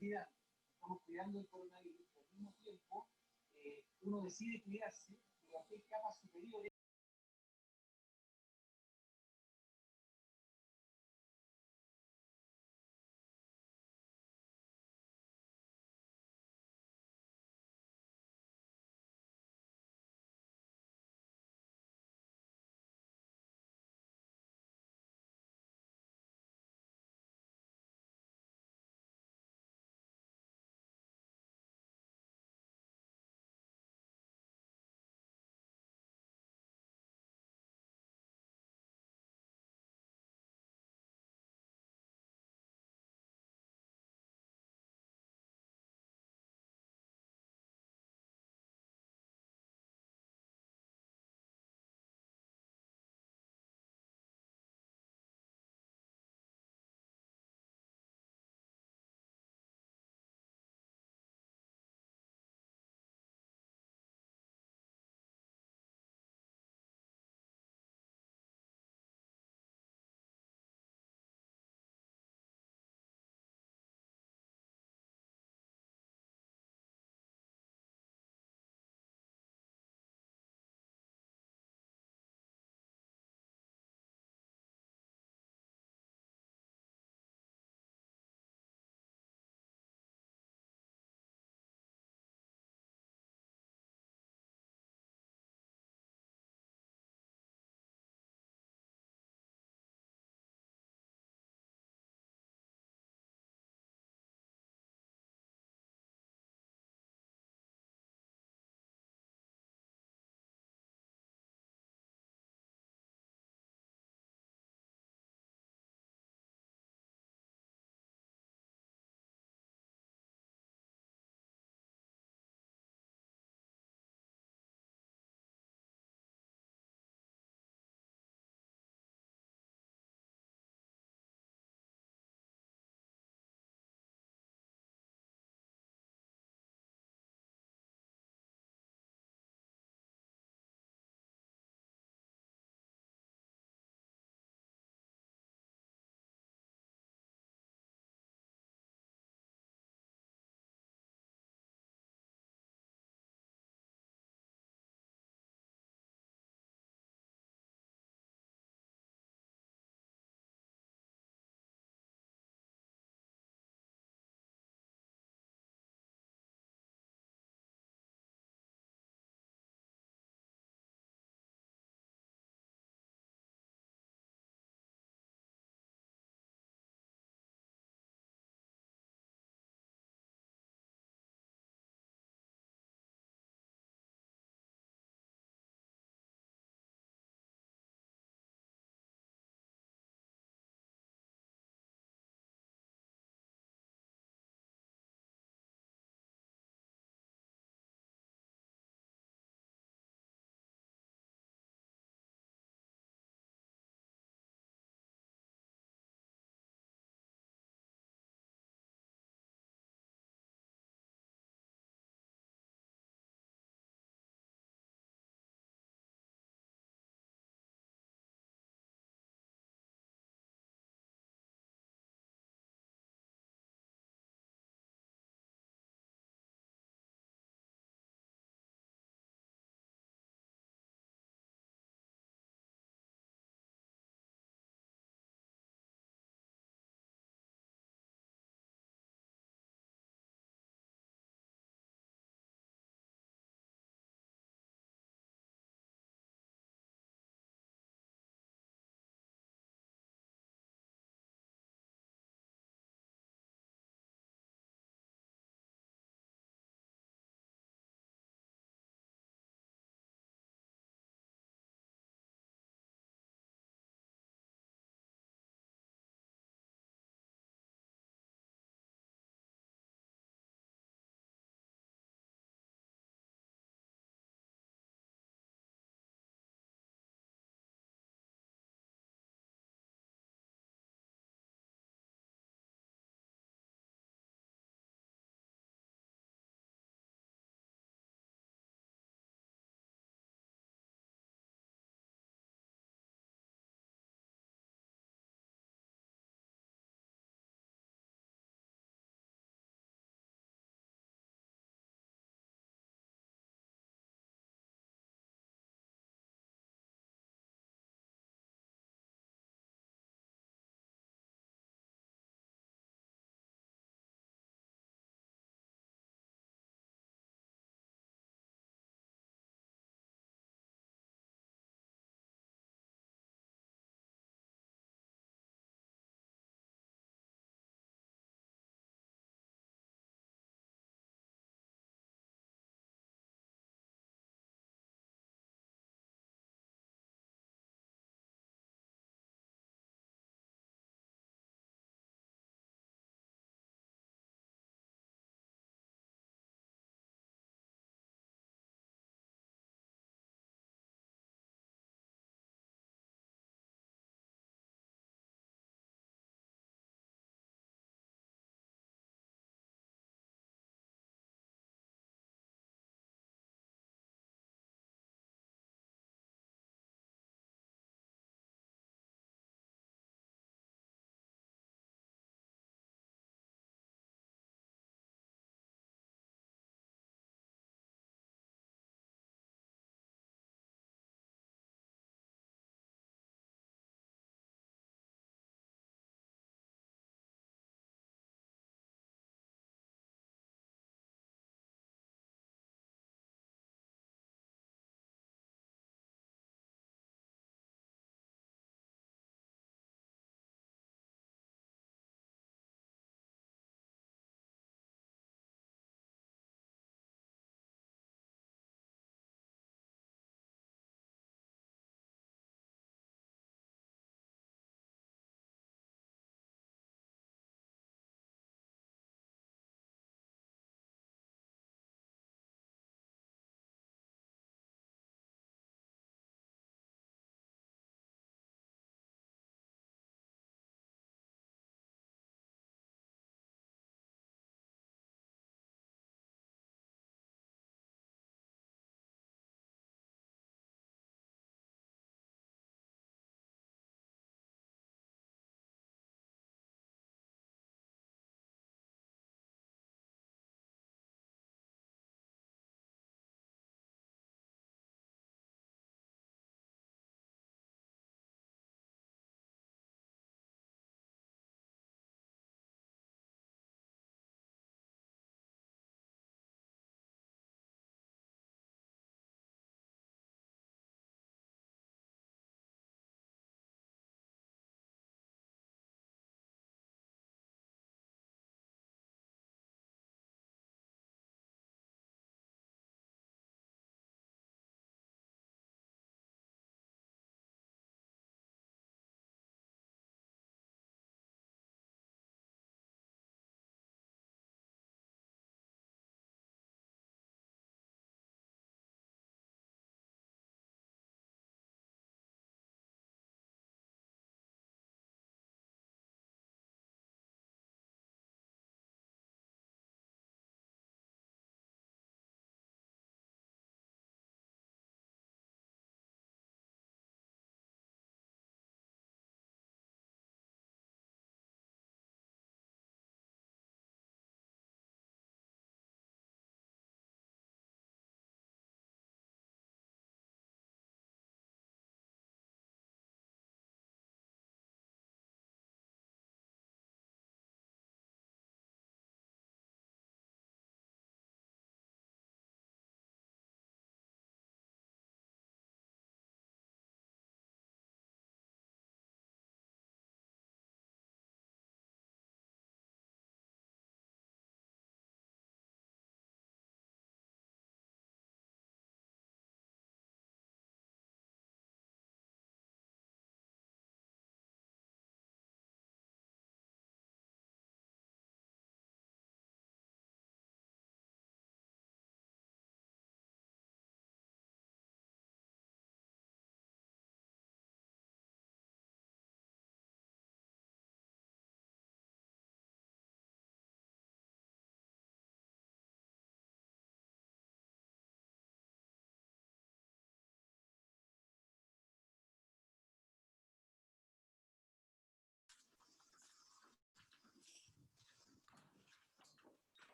estamos cuidando el coronavirus, pero al mismo tiempo uno decide cuidarse, pero hay capas superiores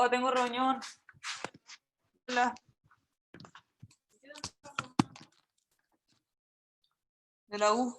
Oh, tengo reunión. Hola. De la U.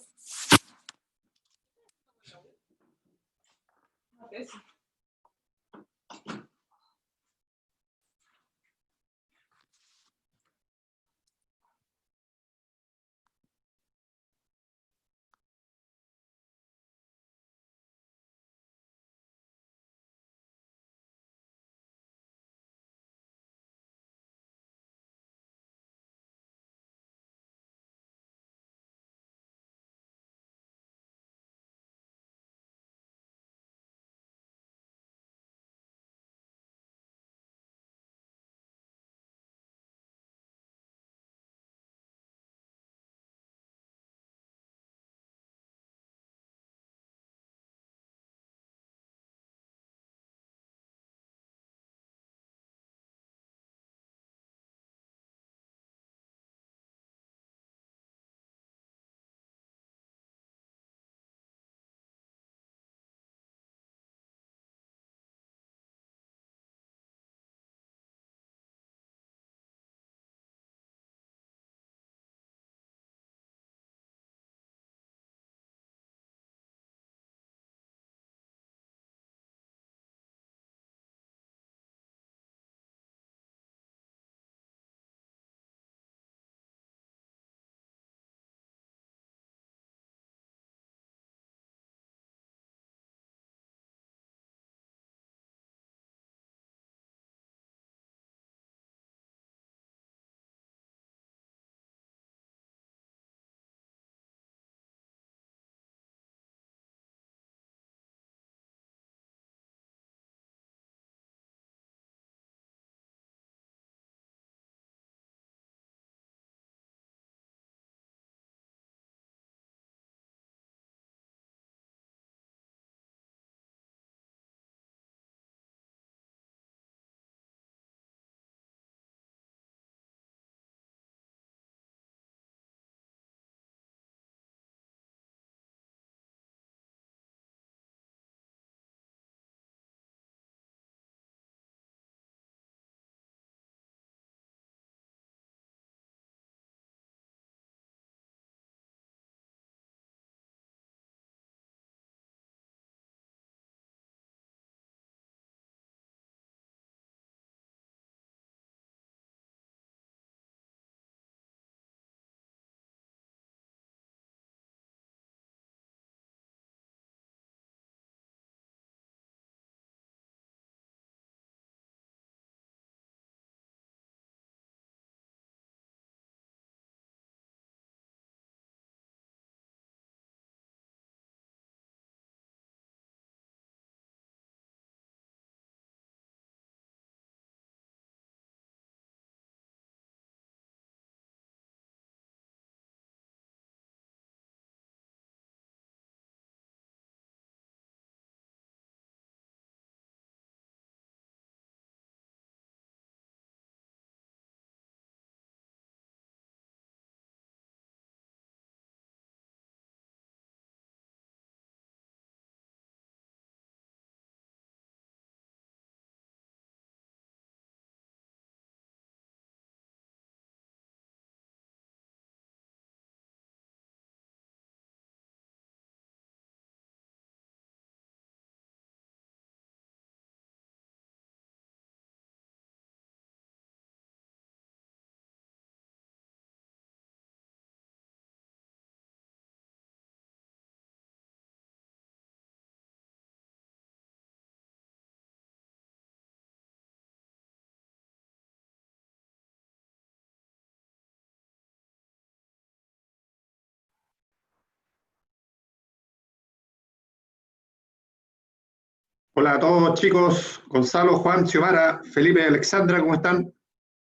Hola a todos chicos, Gonzalo, Juan, Xiomara, Felipe, Alexandra, ¿cómo están?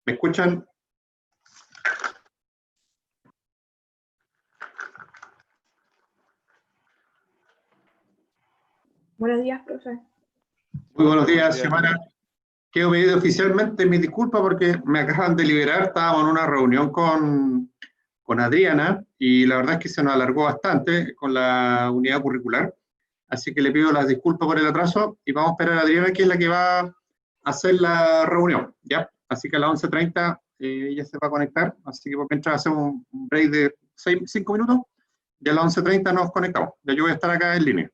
¿Me escuchan? Buenos días, profe. Muy buenos días, Xiomara. Quiero pedir oficialmente mis disculpas porque me acaban de liberar, estábamos en una reunión con Adriana y la verdad es que se nos alargó bastante con la unidad curricular, así que le pido las disculpas por el atraso y vamos a esperar a Adriana, que es la que va hacer la reunión, ¿ya? Así que a las 11:30 ella se va a conectar, así que por mientras hacemos un break de 5 minutos, y a las 11:30 nos conectamos. Ya yo voy a estar acá en línea.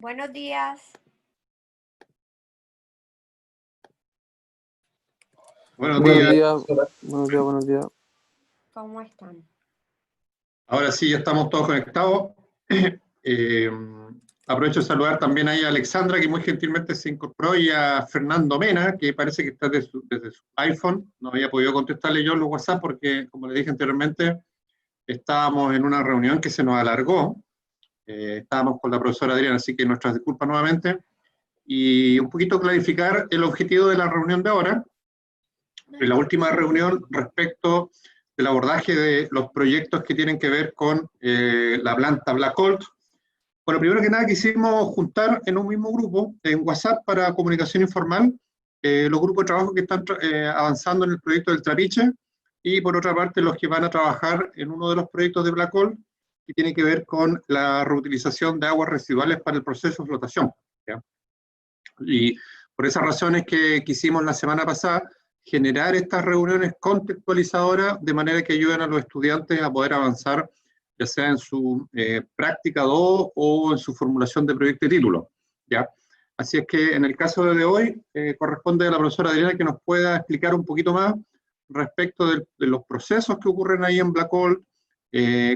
Buenos días. Buenos Buenos días. días, buenos días, buenos días. ¿Cómo están? Ahora sí, ya estamos todos conectados. Eh, Aprovecho de saludar también ahí a Alexandra, que muy gentilmente se incorporó, y a Fernando Mena, que parece que está desde su iPhone. No había podido contestarle yo los WhatsApp porque, como le dije anteriormente, estábamos en una reunión que se nos alargó. Estábamos con la profesora Adriana, así que nuestras disculpas nuevamente. Y un poquito clarificar el objetivo de la reunión de ahora. En la última reunión respecto del abordaje de los proyectos que tienen que ver con la planta Blackholt. Bueno, primero que nada quisimos juntar en un mismo grupo, en WhatsApp para comunicación informal, los grupos de trabajo que están avanzando en el proyecto del Trapiche, y por otra parte los que van a trabajar en uno de los proyectos de Blackholt, que tiene que ver con la reutilización de aguas residuales para el proceso de flotación, ¿ya? Y por esas razones que quisimos la semana pasada generar estas reuniones contextualizadoras de manera que ayuden a los estudiantes a poder avanzar, ya sea en su práctica 2 o en su formulación de proyecto de título, ¿ya? Así es que en el caso de hoy corresponde a la profesora Adriana que nos pueda explicar un poquito más respecto de los procesos que ocurren ahí en Blackholt,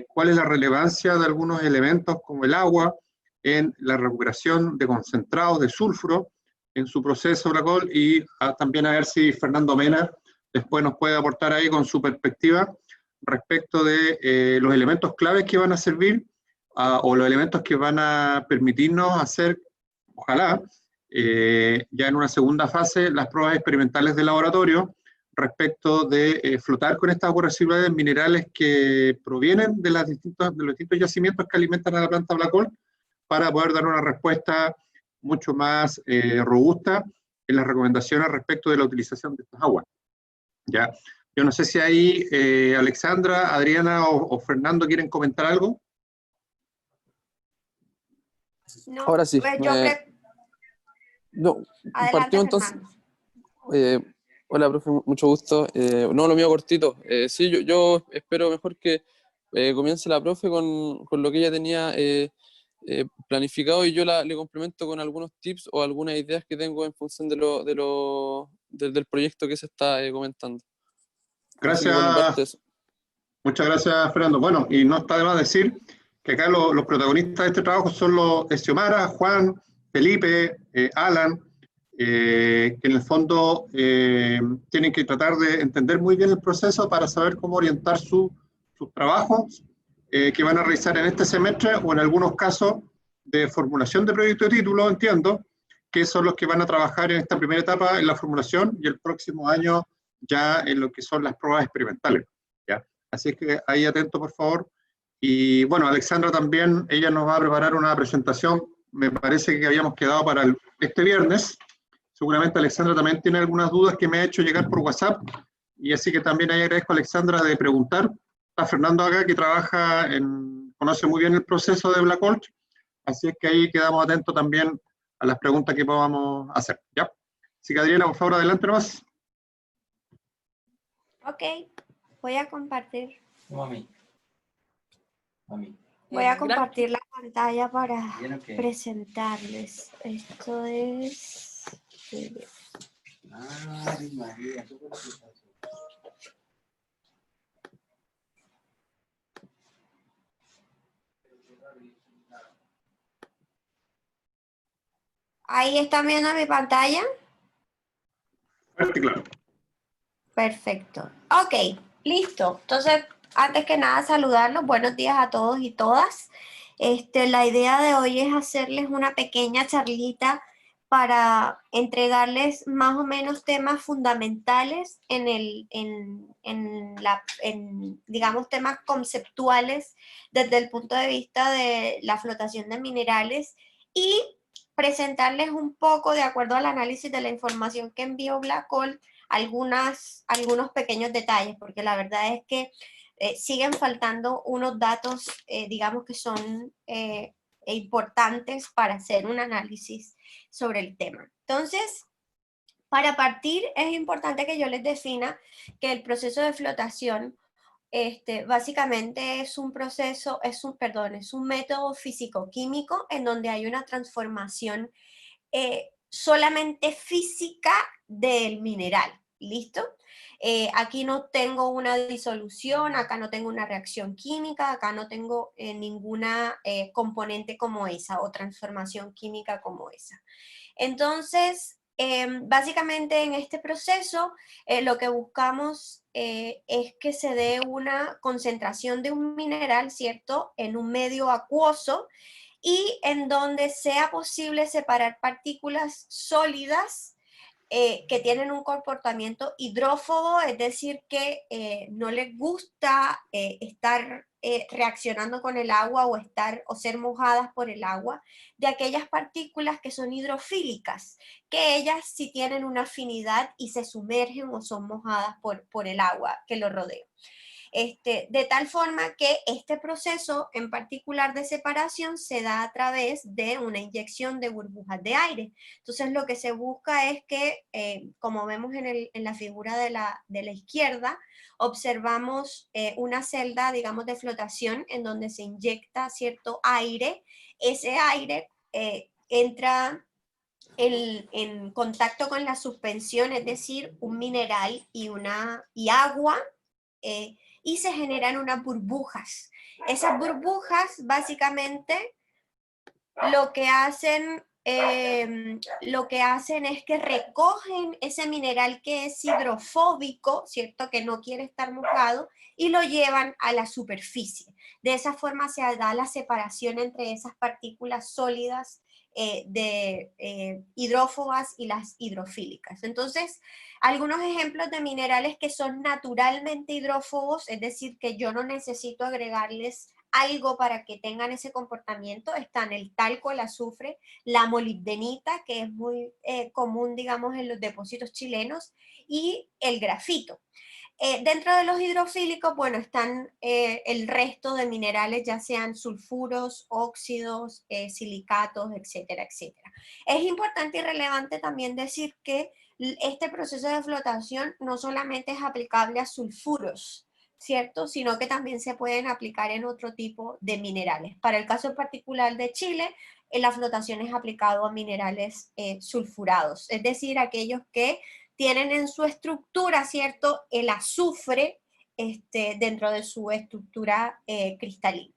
cuál es la relevancia de algunos elementos como el agua en la recuperación de concentrados de sulfuro en su proceso Blackholt, y también a ver si Fernando Mena después nos puede aportar ahí con su perspectiva respecto de los elementos claves que van a servir o los elementos que van a permitirnos hacer, ojalá, ya en una segunda fase, las pruebas experimentales de laboratorio respecto de flotar con estas aguas residuales minerales que provienen de los distintos yacimientos que alimentan a la planta Blackholt, para poder dar una respuesta mucho más robusta en las recomendaciones respecto de la utilización de estas aguas. ¿Ya? Yo no sé si ahí Alexandra, Adriana o Fernando quieren comentar algo. No, Ahora sí, no, Adelante, partimos entonces. Fernando. Hola, profe, mucho gusto. No, lo mío cortito. Sí, yo espero mejor que comience la profe con lo que ella tenía planificado, y yo le complemento con algunos tips o algunas ideas que tengo en función del proyecto que se está comentando. Así que por mi parte Gracias. eso. Muchas gracias, Fernando. Bueno, y no está de más decir que acá los protagonistas de este trabajo son los Xiomara, Juan, Felipe, Alan, que en el fondo tienen que tratar de entender muy bien el proceso para saber cómo orientar sus trabajos que van a realizar en este semestre, o en algunos casos de formulación de proyecto de título, entiendo, que son los que van a trabajar en esta primera etapa en la formulación, y el próximo año ya en lo que son las pruebas experimentales, ¿ya? Así que ahí atento, por favor. Y bueno, Alexandra también, ella nos va a preparar una presentación, me parece que habíamos quedado para este viernes. Seguramente Alexandra también tiene algunas dudas que me ha hecho llegar por WhatsApp, y así que también ahí agradezco a Alexandra de preguntar. Está Fernando acá, que conoce muy bien el proceso de Blackholt, así es que ahí quedamos atentos también a las preguntas que podamos hacer, ¿ya? Así que Adriana, por favor, adelante nomás. Ok, voy a compartir. Mami. Voy a compartir la pantalla para ¿Bien o qué? presentarles. Esto es... Ay, María, ¿qué fue lo que pasó? Ahí están viendo mi pantalla. Fuerte y claro. Perfecto. Ok, listo. Entonces, antes que nada, saludarlos. Buenos días a todos y todas. La idea de hoy es hacerles una pequeña charlita para entregarles más o menos temas fundamentales digamos, temas conceptuales desde el punto de vista de la flotación de minerales, y presentarles un poco, de acuerdo al análisis de la información que envió Blackholt, algunos pequeños detalles, porque la verdad es que siguen faltando unos datos, digamos, que son importantes para hacer un análisis sobre el tema. Entonces, para partir, es importante que yo les defina que el proceso de flotación básicamente es un proceso, es un método físico-químico en donde hay una transformación solamente física del mineral, ¿listo? Aquí no tengo una disolución, acá no tengo una reacción química, acá no tengo ninguna componente como esa o transformación química como esa. Entonces, básicamente en este proceso lo que buscamos es que se dé una concentración de un mineral, ¿cierto?, en un medio acuoso y en donde sea posible separar partículas sólidas que tienen un comportamiento hidrófobo, es decir, que no les gusta estar reaccionando con el agua o ser mojadas por el agua, de aquellas partículas que son hidrofílicas, que ellas sí tienen una afinidad y se sumergen o son mojadas por el agua que lo rodea. De tal forma que este proceso en particular de separación se da a través de una inyección de burbujas de aire. Entonces lo que se busca es que, como vemos en la figura de la izquierda, observamos una celda, digamos, de flotación en donde se inyecta cierto aire. Ese aire entra en contacto con la suspensión, es decir, un mineral y agua, y se generan unas burbujas. Esas burbujas básicamente lo que hacen es que recogen ese mineral que es hidrofóbico, ¿cierto?, que no quiere estar mojado, y lo llevan a la superficie. De esa forma se da la separación entre esas partículas sólidas hidrófobas y las hidrofílicas. Entonces, algunos ejemplos de minerales que son naturalmente hidrófobos, es decir, que yo no necesito agregarles algo para que tengan ese comportamiento, están el talco, el azufre, la molibdenita, que es muy común, digamos, en los depósitos chilenos, y el grafito. Dentro de los hidrofílicos, bueno, están el resto de minerales, ya sean sulfuros, óxidos, silicatos, etcétera, etcétera. Es importante y relevante también decir que este proceso de flotación no solamente es aplicable a sulfuros, ¿cierto?, sino que también se pueden aplicar en otro tipo de minerales. Para el caso particular de Chile, la flotación es aplicado a minerales sulfurados, es decir, aquellos que tienen en su estructura, ¿cierto?, el azufre dentro de su estructura cristalina.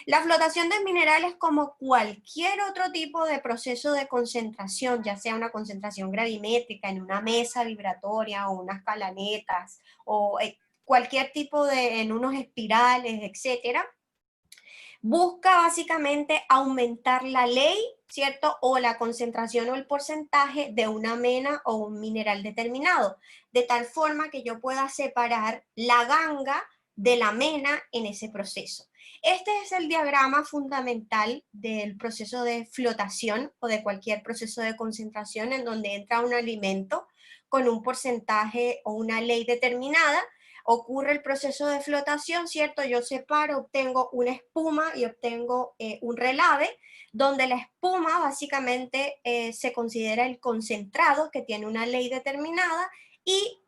La flotación de minerales, como cualquier otro tipo de proceso de concentración, ya sea una concentración gravimétrica en una mesa vibratoria o unas calanetas o cualquier tipo en unos espirales, etcétera, busca básicamente aumentar la ley, ¿cierto?, o la concentración o el porcentaje de una mena o un mineral determinado, de tal forma que yo pueda separar la ganga de la mena en ese proceso. Este es el diagrama fundamental del proceso de flotación o de cualquier proceso de concentración en donde entra un alimento con un porcentaje o una ley determinada. Ocurre el proceso de flotación, ¿cierto? Yo separo, obtengo una espuma y obtengo un relave, donde la espuma básicamente se considera el concentrado que tiene una ley determinada y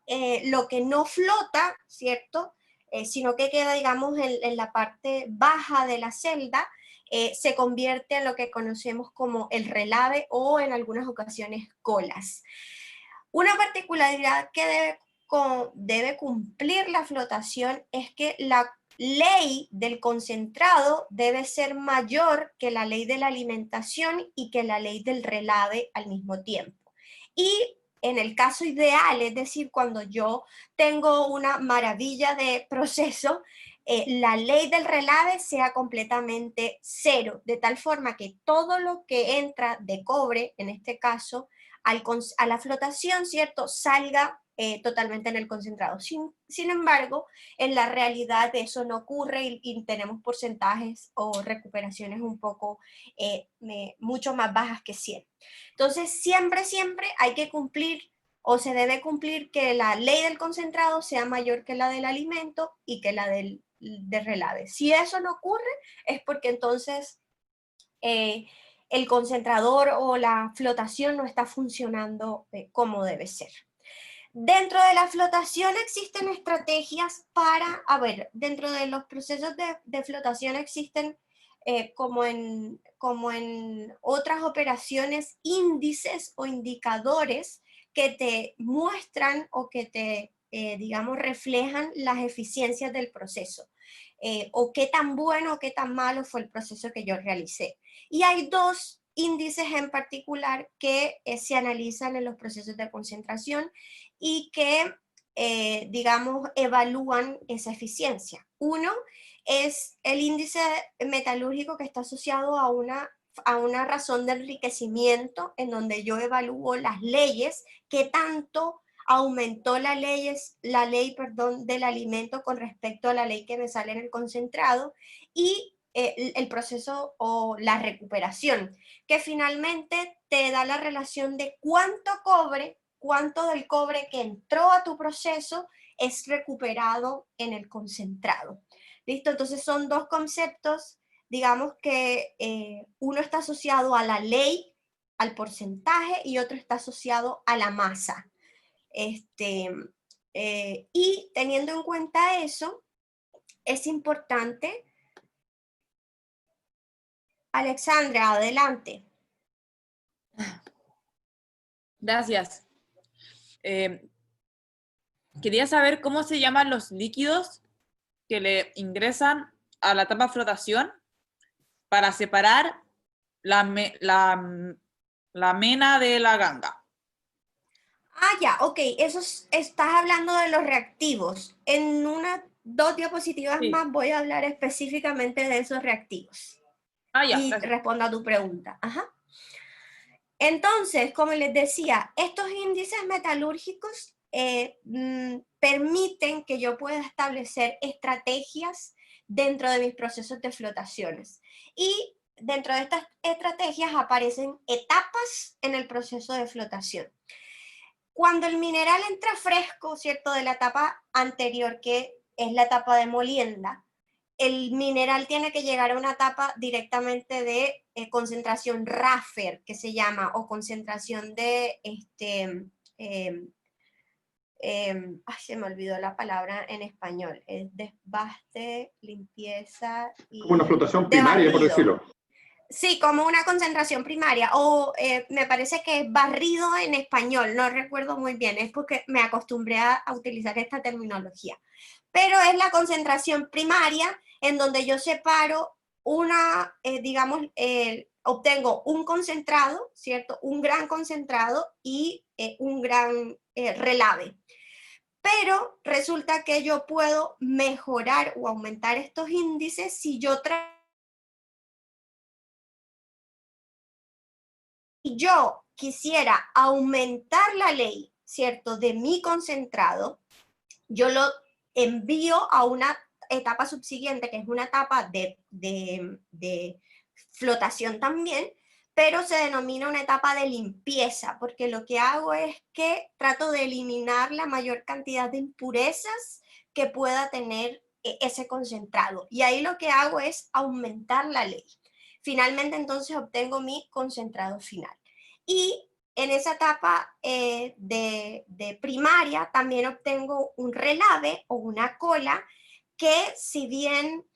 lo que no flota, ¿cierto?, sino que queda, digamos, en la parte baja de la celda, se convierte en lo que conocemos como el relave o en algunas ocasiones colas. Una particularidad que debe cumplir la flotación es que la ley del concentrado debe ser mayor que la ley de la alimentación y que la ley del relave al mismo tiempo. Y en el caso ideal, es decir, cuando yo tengo una maravilla de proceso, la ley del relave sea completamente cero, de tal forma que todo lo que entra de cobre, en este caso, a la flotación, ¿cierto?, salga totalmente en el concentrado. Sin embargo, en la realidad eso no ocurre y tenemos porcentajes o recuperaciones un poco mucho más bajas que 100. Entonces, siempre hay que cumplir o se debe cumplir que la ley del concentrado sea mayor que la del alimento y que la del relave. Si eso no ocurre, es porque entonces el concentrador o la flotación no está funcionando como debe ser. Dentro de la flotación existen estrategias para, dentro de los procesos de flotación existen, como en otras operaciones, índices o indicadores que te muestran o que te, digamos, reflejan las eficiencias del proceso, o qué tan bueno o qué tan malo fue el proceso que yo realicé. Y hay dos índices en particular que se analizan en los procesos de concentración y que, digamos, evalúan esa eficiencia. Uno es el índice metalúrgico, que está asociado a una razón de enriquecimiento, en donde yo evalúo las leyes, qué tanto aumentó la ley del alimento con respecto a la ley que me sale en el concentrado, y el proceso o la recuperación, que finalmente te da la relación de cuánto del cobre que entró a tu proceso es recuperado en el concentrado. ¿Listo? Entonces son dos conceptos, digamos que uno está asociado a la ley, al porcentaje, y otro está asociado a la masa. Y teniendo en cuenta eso, es importante. Alexandra, adelante. Gracias. Quería saber cómo se llaman los líquidos que le ingresan a la etapa flotación para separar la mena de la ganga. Ah, ya, ok, estás hablando de los reactivos. En dos diapositivas más voy a hablar específicamente de esos reactivos. Ah, ya, y gracias. respondo a tu pregunta. Ajá. Entonces, como les decía, estos índices metalúrgicos permiten que yo pueda establecer estrategias dentro de mis procesos de flotaciones. Y dentro de estas estrategias aparecen etapas en el proceso de flotación. Cuando el mineral entra fresco, ¿cierto?, de la etapa anterior, que es la etapa de molienda, el mineral tiene que llegar a una etapa directamente de concentración Raffer, que se llama, o concentración de, se me olvidó la palabra en español, es desbaste, limpieza y... Como una flotación primaria, por decirlo. Sí, como una concentración primaria, o me parece que es barrido en español, no recuerdo muy bien, es porque me acostumbré a utilizar esta terminología. Pero es la concentración primaria, en donde yo separo obtengo un concentrado, ¿cierto? Un gran concentrado y un gran relave. Pero resulta que yo puedo mejorar o aumentar estos índices si yo quisiera aumentar la ley, ¿cierto?, de mi concentrado, yo lo envío a una etapa subsiguiente, que es una etapa de flotación también, pero se denomina una etapa de limpieza, porque lo que hago es que trato de eliminar la mayor cantidad de impurezas que pueda tener ese concentrado. Y ahí lo que hago es aumentar la ley. Finalmente, entonces, obtengo mi concentrado final. Y en esa etapa de primaria también obtengo un relave o una cola que, si bien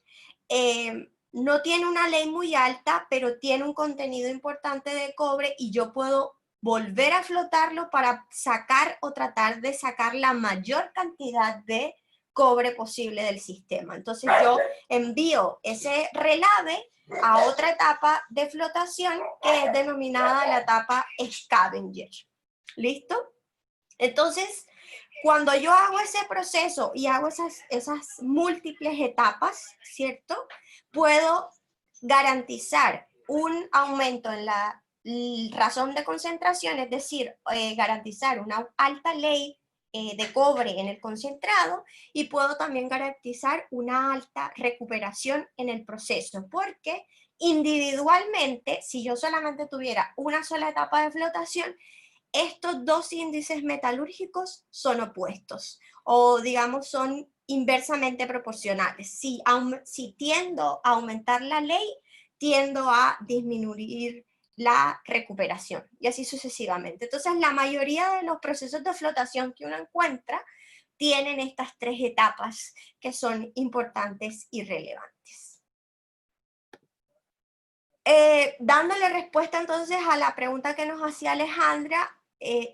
no tiene una ley muy alta, pero tiene un contenido importante de cobre, y yo puedo volver a flotarlo para sacar o tratar de sacar la mayor cantidad de cobre posible del sistema. Entonces yo envío ese relave a otra etapa de flotación, que es denominada la etapa Scavenger. ¿Listo? Entonces, cuando yo hago ese proceso y hago esas múltiples etapas, ¿cierto?, puedo garantizar un aumento en la razón de concentración, es decir, garantizar una alta ley de cobre en el concentrado, y puedo también garantizar una alta recuperación en el proceso, porque individualmente, si yo solamente tuviera una sola etapa de flotación, estos dos índices metalúrgicos son opuestos, o digamos son inversamente proporcionales. Si tiendo a aumentar la ley, tiendo a disminuir la recuperación, y así sucesivamente. Entonces, la mayoría de los procesos de flotación que uno encuentra tienen estas 3 etapas que son importantes y relevantes. Dándole respuesta entonces a la pregunta que nos hacía Alejandra,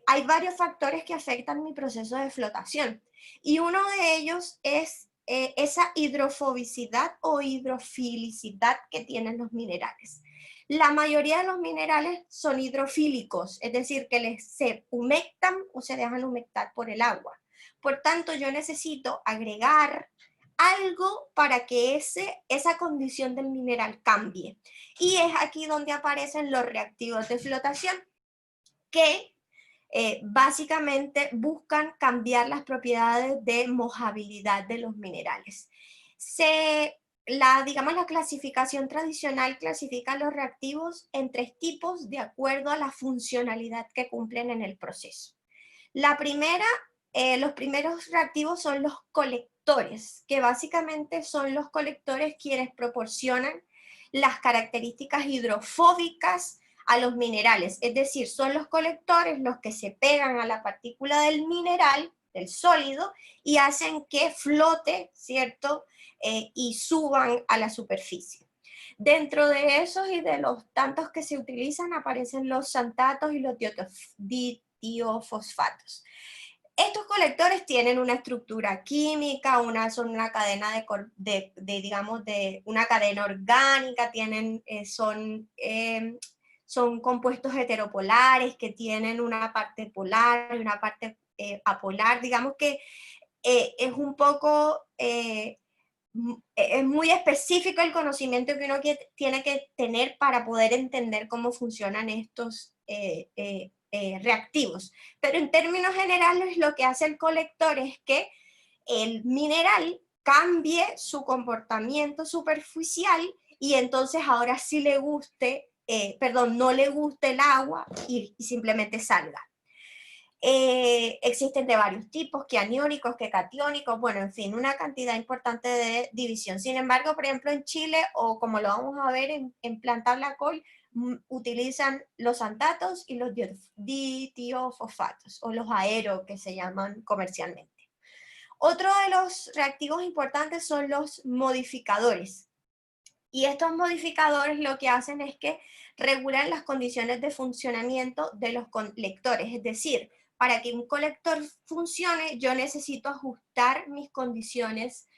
hay varios factores que afectan mi proceso de flotación, y uno de ellos es esa hidrofobicidad o hidrofilicidad que tienen los minerales. La mayoría de los minerales son hidrofílicos, es decir, que se humectan o se dejan humectar por el agua. Por tanto, yo necesito agregar algo para que esa condición del mineral cambie. Y es aquí donde aparecen los reactivos de flotación, que básicamente buscan cambiar las propiedades de mojabilidad de los minerales. Digamos, la clasificación tradicional clasifica los reactivos en 3 tipos de acuerdo a la funcionalidad que cumplen en el proceso. La primera, los primeros reactivos son los colectores, que básicamente son los colectores quienes proporcionan las características hidrofóbicas a los minerales, es decir, son los colectores los que se pegan a la partícula del mineral, del sólido, y hacen que flote, ¿cierto? Y suban a la superficie. Dentro de esos y de los tantos que se utilizan aparecen los xantatos y los ditiofosfatos. Estos colectores tienen una estructura química, son una cadena digamos, de una cadena orgánica, son compuestos heteropolares que tienen una parte polar y una parte apolar. Digamos que es un poco, es muy específico el conocimiento que uno tiene que tener para poder entender cómo funcionan estos reactivos. Pero en términos generales, lo que hace el colector es que el mineral cambie su comportamiento superficial y entonces ahora sí le guste, no le guste el agua y simplemente salga. Existen de varios tipos, que aniónicos, que catiónicos, bueno, en fin, una cantidad importante de división. Sin embargo, por ejemplo, en Chile, o como lo vamos a ver en Planta Blancoil, utilizan los xantatos y los ditiofosfatos, o los aero, que se llaman comercialmente. Otro de los reactivos importantes son los modificadores. Y estos modificadores lo que hacen es que regulan las condiciones de funcionamiento de los colectores, es decir, para que un colector funcione, yo necesito ajustar mis condiciones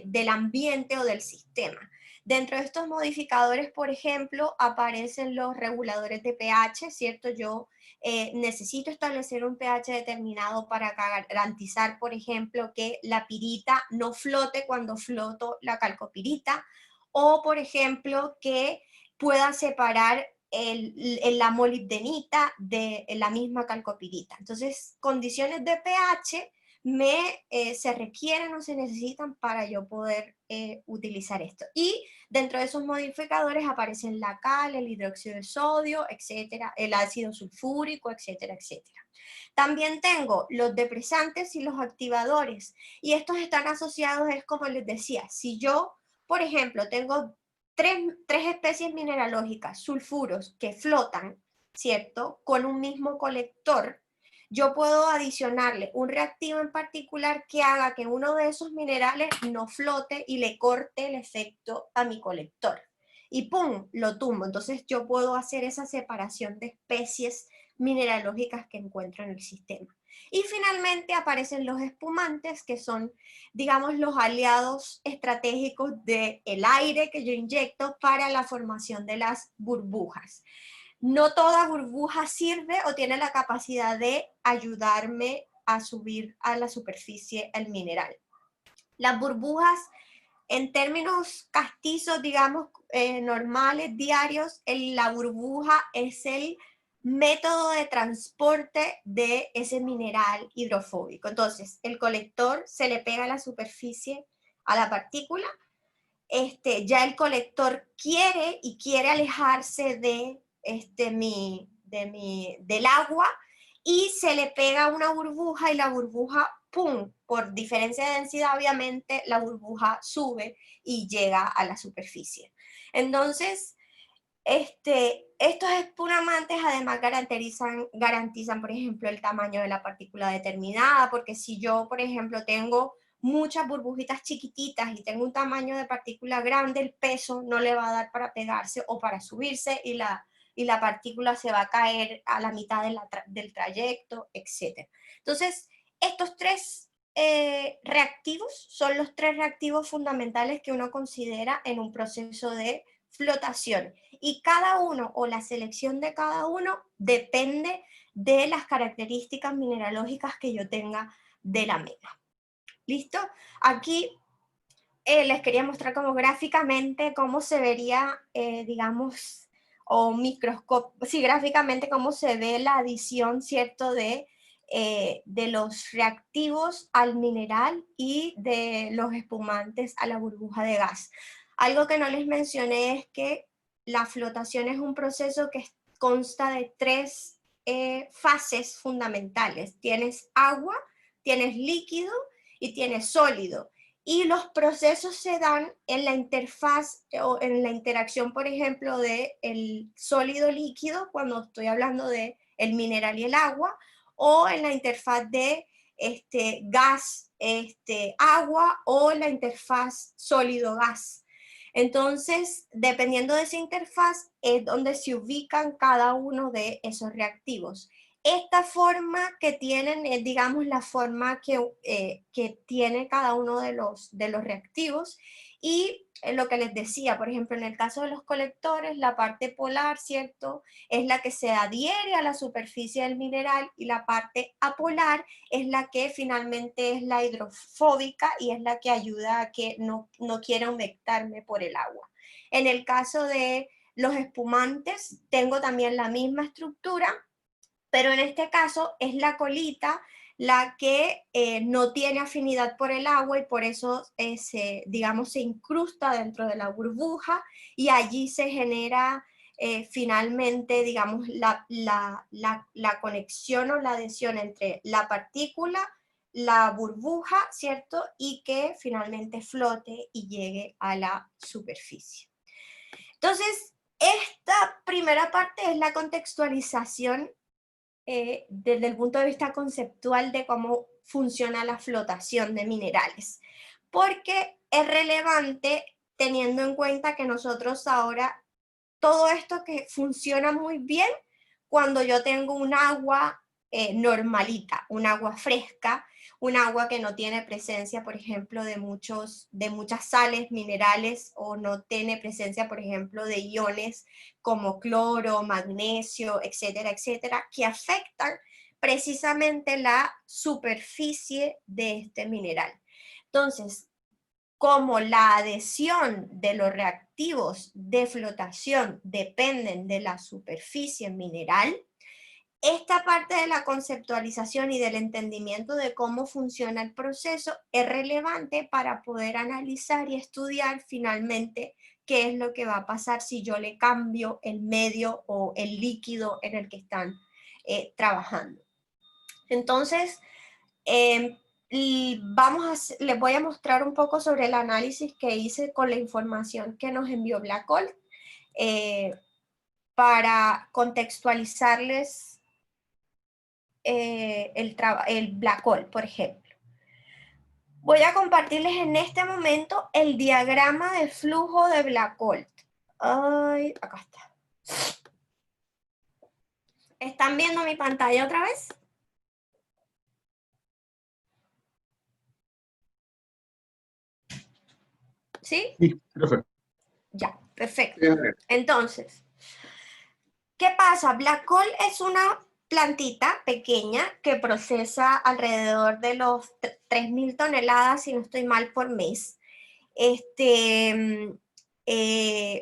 del ambiente o del sistema. Dentro de estos modificadores, por ejemplo, aparecen los reguladores de pH, ¿cierto? Yo necesito establecer un pH determinado para garantizar, por ejemplo, que la pirita no flote cuando floto la calcopirita, o, por ejemplo, que pueda separar la molibdenita de la misma calcopirita. Entonces, condiciones de pH se requieren o se necesitan para yo poder utilizar esto. Y dentro de esos modificadores aparecen la cal, el hidróxido de sodio, etcétera, el ácido sulfúrico, etcétera, etcétera. También tengo los depresantes y los activadores, y estos están asociados, es como les decía, si yo, por ejemplo, tengo tres especies mineralógicas, sulfuros, que flotan, ¿cierto?, con un mismo colector, yo puedo adicionarle un reactivo en particular que haga que uno de esos minerales no flote y le corte el efecto a mi colector. Y ¡pum!, lo tumbo. Entonces yo puedo hacer esa separación de especies mineralógicas que encuentro en el sistema. Y finalmente aparecen los espumantes, que son, digamos, los aliados estratégicos del aire que yo inyecto para la formación de las burbujas. No toda burbuja sirve o tiene la capacidad de ayudarme a subir a la superficie el mineral. Las burbujas, en términos castizos, digamos, normales, diarios, la burbuja es el método de transporte de ese mineral hidrofóbico. Entonces, el colector se le pega a la superficie, a la partícula, ya el colector quiere alejarse del agua, y se le pega una burbuja y la burbuja, ¡pum!, por diferencia de densidad, obviamente, la burbuja sube y llega a la superficie. Entonces, Estos espumantes además garantizan, por ejemplo, el tamaño de la partícula determinada, porque si yo, por ejemplo, tengo muchas burbujitas chiquititas y tengo un tamaño de partícula grande, el peso no le va a dar para pegarse o para subirse y la partícula se va a caer a la mitad del trayecto, etc. Entonces, estos tres reactivos son los tres reactivos fundamentales que uno considera en un proceso de flotación. Y cada uno, o la selección de cada uno, depende de las características mineralógicas que yo tenga de la mena. ¿Listo? Aquí les quería mostrar como gráficamente cómo se vería, digamos, o sí, gráficamente cómo se ve la adición, ¿cierto?, de los reactivos al mineral y de los espumantes a la burbuja de gas. Algo que no les mencioné es que la flotación es un proceso que consta de tres fases fundamentales. Tienes agua, tienes líquido y tienes sólido. Y los procesos se dan en la interfaz o en la interacción, por ejemplo, del sólido líquido, cuando estoy hablando de el mineral y el agua, o en la interfaz de gas, agua, o la interfaz sólido-gas. Entonces, dependiendo de esa interfaz, es donde se ubican cada uno de esos reactivos. Esta forma que tienen es, digamos, la forma que tiene cada uno de los reactivos, y lo que les decía, por ejemplo, en el caso de los colectores, la parte polar, ¿cierto?, es la que se adhiere a la superficie del mineral, y la parte apolar es la que finalmente es la hidrofóbica y es la que ayuda a que no quiera humectarme por el agua. En el caso de los espumantes, tengo también la misma estructura, pero en este caso es la colita la que no tiene afinidad por el agua, y por eso se incrusta dentro de la burbuja, y allí se genera finalmente, digamos, la conexión o la adhesión entre la partícula, la burbuja, ¿cierto?, y que finalmente flote y llegue a la superficie. Entonces, esta primera parte es la contextualización desde el punto de vista conceptual de cómo funciona la flotación de minerales, porque es relevante teniendo en cuenta que nosotros ahora, todo esto que funciona muy bien cuando yo tengo un agua normalita, un agua fresca, un agua que no tiene presencia, por ejemplo, de muchas sales, minerales, o no tiene presencia, por ejemplo, de iones como cloro, magnesio, etcétera, etcétera, que afectan precisamente la superficie de este mineral. Entonces, como la adhesión de los reactivos de flotación dependen de la superficie mineral, esta parte de la conceptualización y del entendimiento de cómo funciona el proceso es relevante para poder analizar y estudiar finalmente qué es lo que va a pasar si yo le cambio el medio o el líquido en el que están trabajando. Entonces, les voy a mostrar un poco sobre el análisis que hice con la información que nos envió Blackgold para contextualizarles el Blackgold, por ejemplo. Voy a compartirles en este momento el diagrama de flujo de Blackgold. Ay, acá está. ¿Están viendo mi pantalla otra vez? ¿Sí? Sí, perfecto. Ya, perfecto. Entonces, ¿qué pasa? Blackgold es una plantita pequeña que procesa alrededor de los 3.000 toneladas, si no estoy mal, por mes.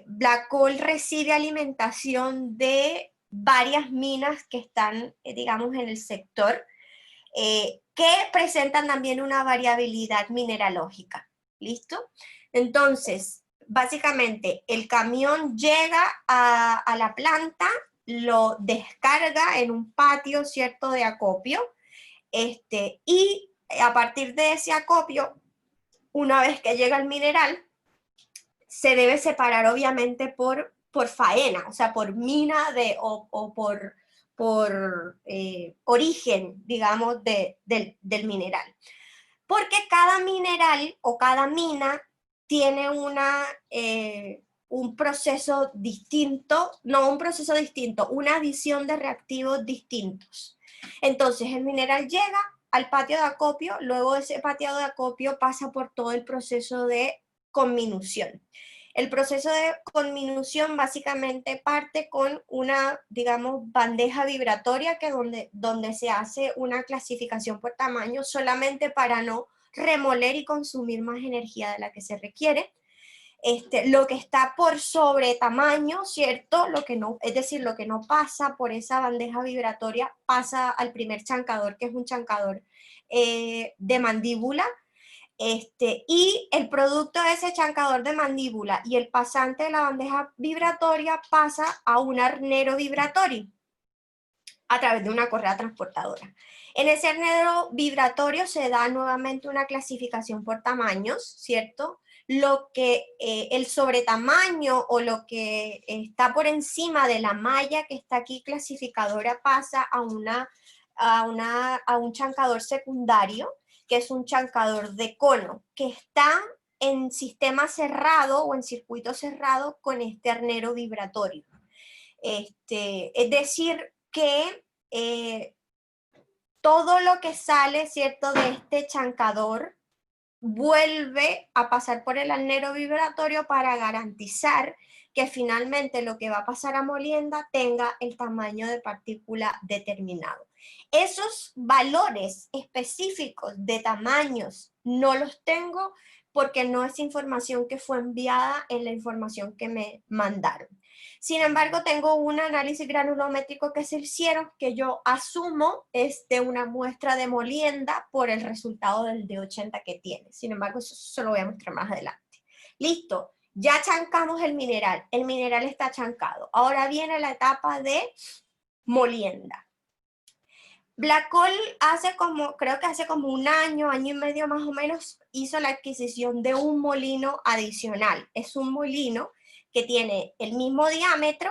Blackgold recibe alimentación de varias minas que están, digamos, en el sector, que presentan también una variabilidad mineralógica. ¿Listo? Entonces, básicamente, el camión llega a la planta, lo descarga en un patio, ¿cierto?, de acopio, y a partir de ese acopio, una vez que llega el mineral, se debe separar obviamente por por faena, o sea, por mina o por origen, digamos, del mineral. Porque cada mineral o cada mina tiene un proceso distinto, no un proceso distinto, una adición de reactivos distintos. Entonces el mineral llega al patio de acopio, luego ese patio de acopio pasa por todo el proceso de conminución. El proceso de conminución básicamente parte con una, digamos, bandeja vibratoria que donde se hace una clasificación por tamaño solamente para no remoler y consumir más energía de la que se requiere. Lo que está por sobre tamaño, ¿cierto? Lo que no, es decir, lo que no pasa por esa bandeja vibratoria pasa al primer chancador, que es un chancador de mandíbula. Y el producto de ese chancador de mandíbula y el pasante de la bandeja vibratoria pasa a un arnero vibratorio a través de una correa transportadora. En ese arnero vibratorio se da nuevamente una clasificación por tamaños, ¿cierto? Lo que el sobretamaño o lo que está por encima de la malla que está aquí clasificadora pasa a un chancador secundario, que es un chancador de cono, que está en sistema cerrado o en circuito cerrado con este arnero vibratorio. Es decir, que todo lo que sale, ¿cierto?, de este chancador vuelve a pasar por el arnero vibratorio para garantizar que finalmente lo que va a pasar a molienda tenga el tamaño de partícula determinado. Esos valores específicos de tamaños no los tengo porque no es información que fue enviada en la información que me mandaron. Sin embargo, tengo un análisis granulométrico que se hicieron que yo asumo es de una muestra de molienda por el resultado del D80 que tiene. Sin embargo, eso se lo voy a mostrar más adelante. Listo, ya chancamos el mineral está chancado. Ahora viene la etapa de molienda. Blackall creo que hace como un año y medio más o menos, hizo la adquisición de un molino adicional. Es un molino que tiene el mismo diámetro,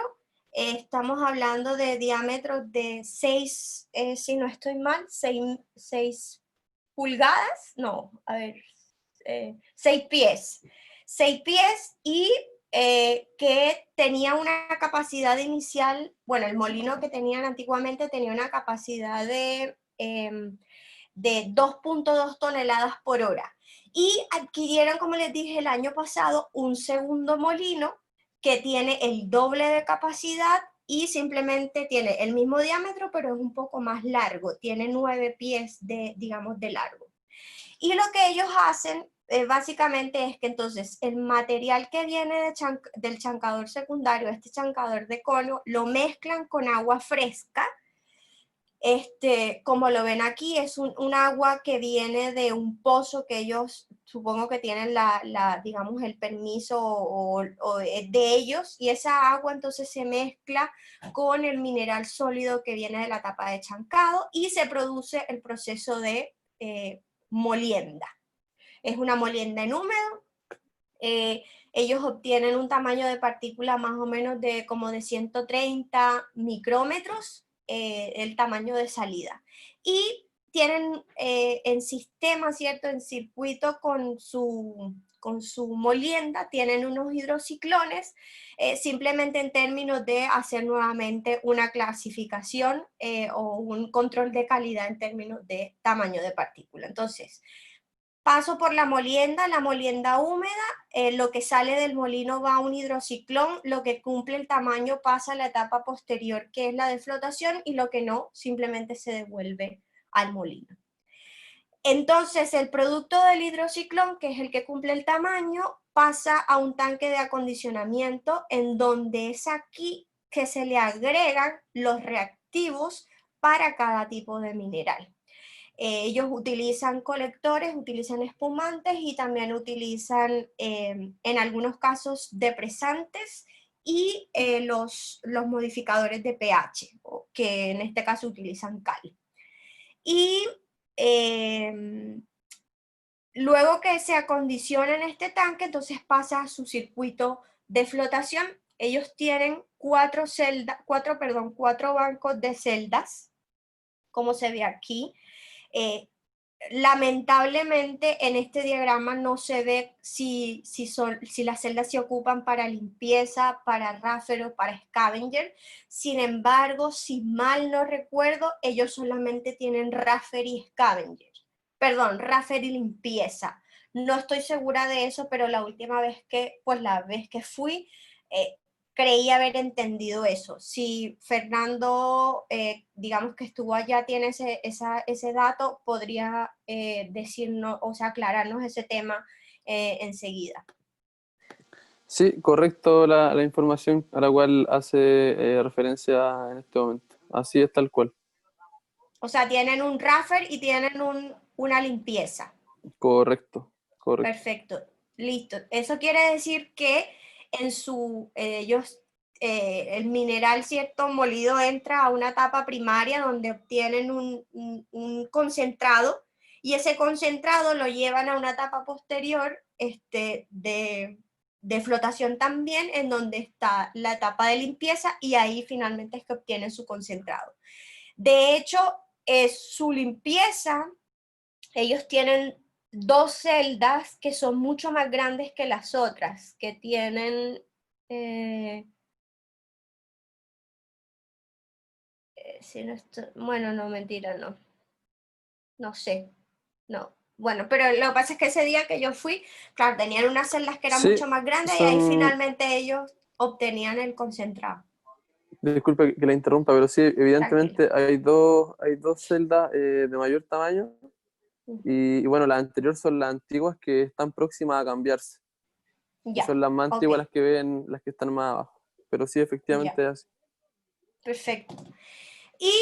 estamos hablando de diámetros de 6, si no estoy mal, 6 pulgadas, no, a ver, 6 pies. 6 pies y que tenía una capacidad inicial, bueno, el molino que tenían antiguamente tenía una capacidad de 2.2 toneladas por hora. Y adquirieron, como les dije, el año pasado un segundo molino que tiene el doble de capacidad y simplemente tiene el mismo diámetro, pero es un poco más largo, tiene 9 pies digamos, de largo. Y lo que ellos hacen básicamente es que entonces el material que viene del chancador secundario, este chancador de cono, lo mezclan con agua fresca. Como lo ven aquí, es un agua que viene de un pozo que ellos supongo que tienen digamos, el permiso o de ellos, y esa agua entonces se mezcla con el mineral sólido que viene de la tapa de chancado y se produce el proceso de molienda. Es una molienda en húmedo. Ellos obtienen un tamaño de partícula más o menos de como de 130 micrómetros, el tamaño de salida. Y tienen en sistema, ¿cierto?, en circuito con su molienda, tienen unos hidrociclones, simplemente en términos de hacer nuevamente una clasificación o un control de calidad en términos de tamaño de partícula. Entonces, paso por la molienda húmeda, lo que sale del molino va a un hidrociclón, lo que cumple el tamaño pasa a la etapa posterior, que es la de flotación, y lo que no, simplemente se devuelve al molino. Entonces, el producto del hidrociclón, que es el que cumple el tamaño, pasa a un tanque de acondicionamiento, en donde es aquí que se le agregan los reactivos para cada tipo de mineral. Ellos utilizan colectores, utilizan espumantes y también utilizan en algunos casos depresantes y los modificadores de pH, que en este caso utilizan cal. Y luego que se acondiciona en este tanque, entonces pasa a su circuito de flotación, ellos tienen cuatro bancos de celdas, como se ve aquí. Lamentablemente en este diagrama no se ve si las celdas se ocupan para limpieza, para ráfero, para scavenger. Sin embargo, si mal no recuerdo, ellos solamente tienen raffer y scavenger. Perdón, raffer y limpieza. No estoy segura de eso, pero la última vez la vez que fui, creí haber entendido eso. Si Fernando, digamos que estuvo allá, tiene ese dato, podría decirnos, o sea, aclararnos ese tema enseguida. Sí, correcto la información a la cual hace referencia en este momento. Así es, tal cual. O sea, tienen un raffer y tienen una limpieza. Correcto, correcto. Perfecto, listo. Eso quiere decir que el mineral, ¿cierto? Molido entra a una etapa primaria donde obtienen un concentrado y ese concentrado lo llevan a una etapa posterior de flotación también, en donde está la etapa de limpieza y ahí finalmente es que obtienen su concentrado. De hecho, su limpieza, ellos tienen 2 celdas que son mucho más grandes que las otras, que tienen, bueno, no, mentira, no sé, no. Bueno, pero lo que pasa es que ese día que yo fui, claro, tenían unas celdas que eran Sí, mucho más grandes y ahí finalmente ellos obtenían el concentrado. disculpe que la interrumpa, pero sí, evidentemente Tranquilo. hay dos celdas de mayor tamaño y bueno, las anteriores son las antiguas que están próximas a cambiarse. Y Ya, son las más ok, antiguas las que ven, las que están más abajo. Pero sí, efectivamente ya, es así. perfecto. Y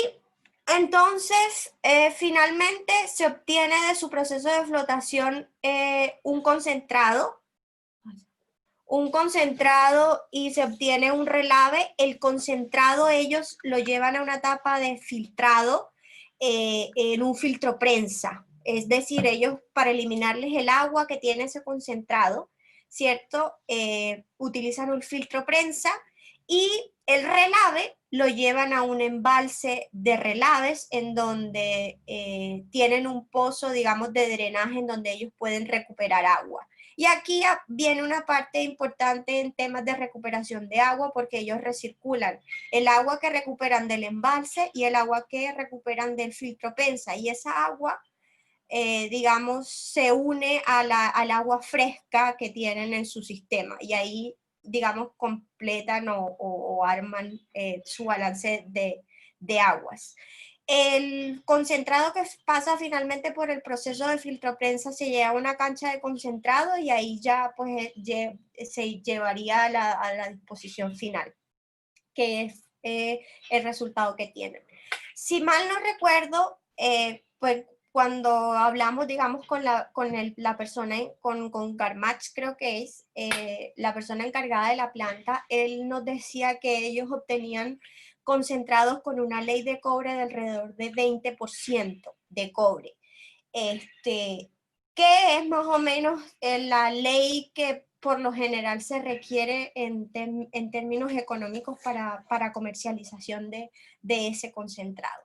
entonces, finalmente se obtiene de su proceso de flotación un concentrado y se obtiene un relave. El concentrado ellos lo llevan a una etapa de filtrado en un filtro prensa. Es decir, ellos para eliminarles el agua que tiene ese concentrado, ¿cierto? Utilizan un filtro prensa y el relave lo llevan a un embalse de relaves en donde tienen un pozo, digamos, de drenaje en donde ellos pueden recuperar agua. Y aquí viene una parte importante en temas de recuperación de agua porque ellos recirculan el agua que recuperan del embalse y el agua que recuperan del filtro prensa. Y esa agua, digamos, se une al agua fresca que tienen en su sistema. Y ahí, digamos, completan o arman su balance de aguas. El concentrado que pasa finalmente por el proceso de filtroprensa se lleva a una cancha de concentrado y ahí ya pues se llevaría a la disposición final, que es el resultado que tienen. Si mal no recuerdo, pues cuando hablamos, digamos, con la persona, con Garmach creo que es, la persona encargada de la planta, él nos decía que ellos obtenían concentrados con una ley de cobre de alrededor de 20% de cobre. ¿Qué es más o menos la ley que por lo general se requiere en términos económicos para comercialización de ese concentrado?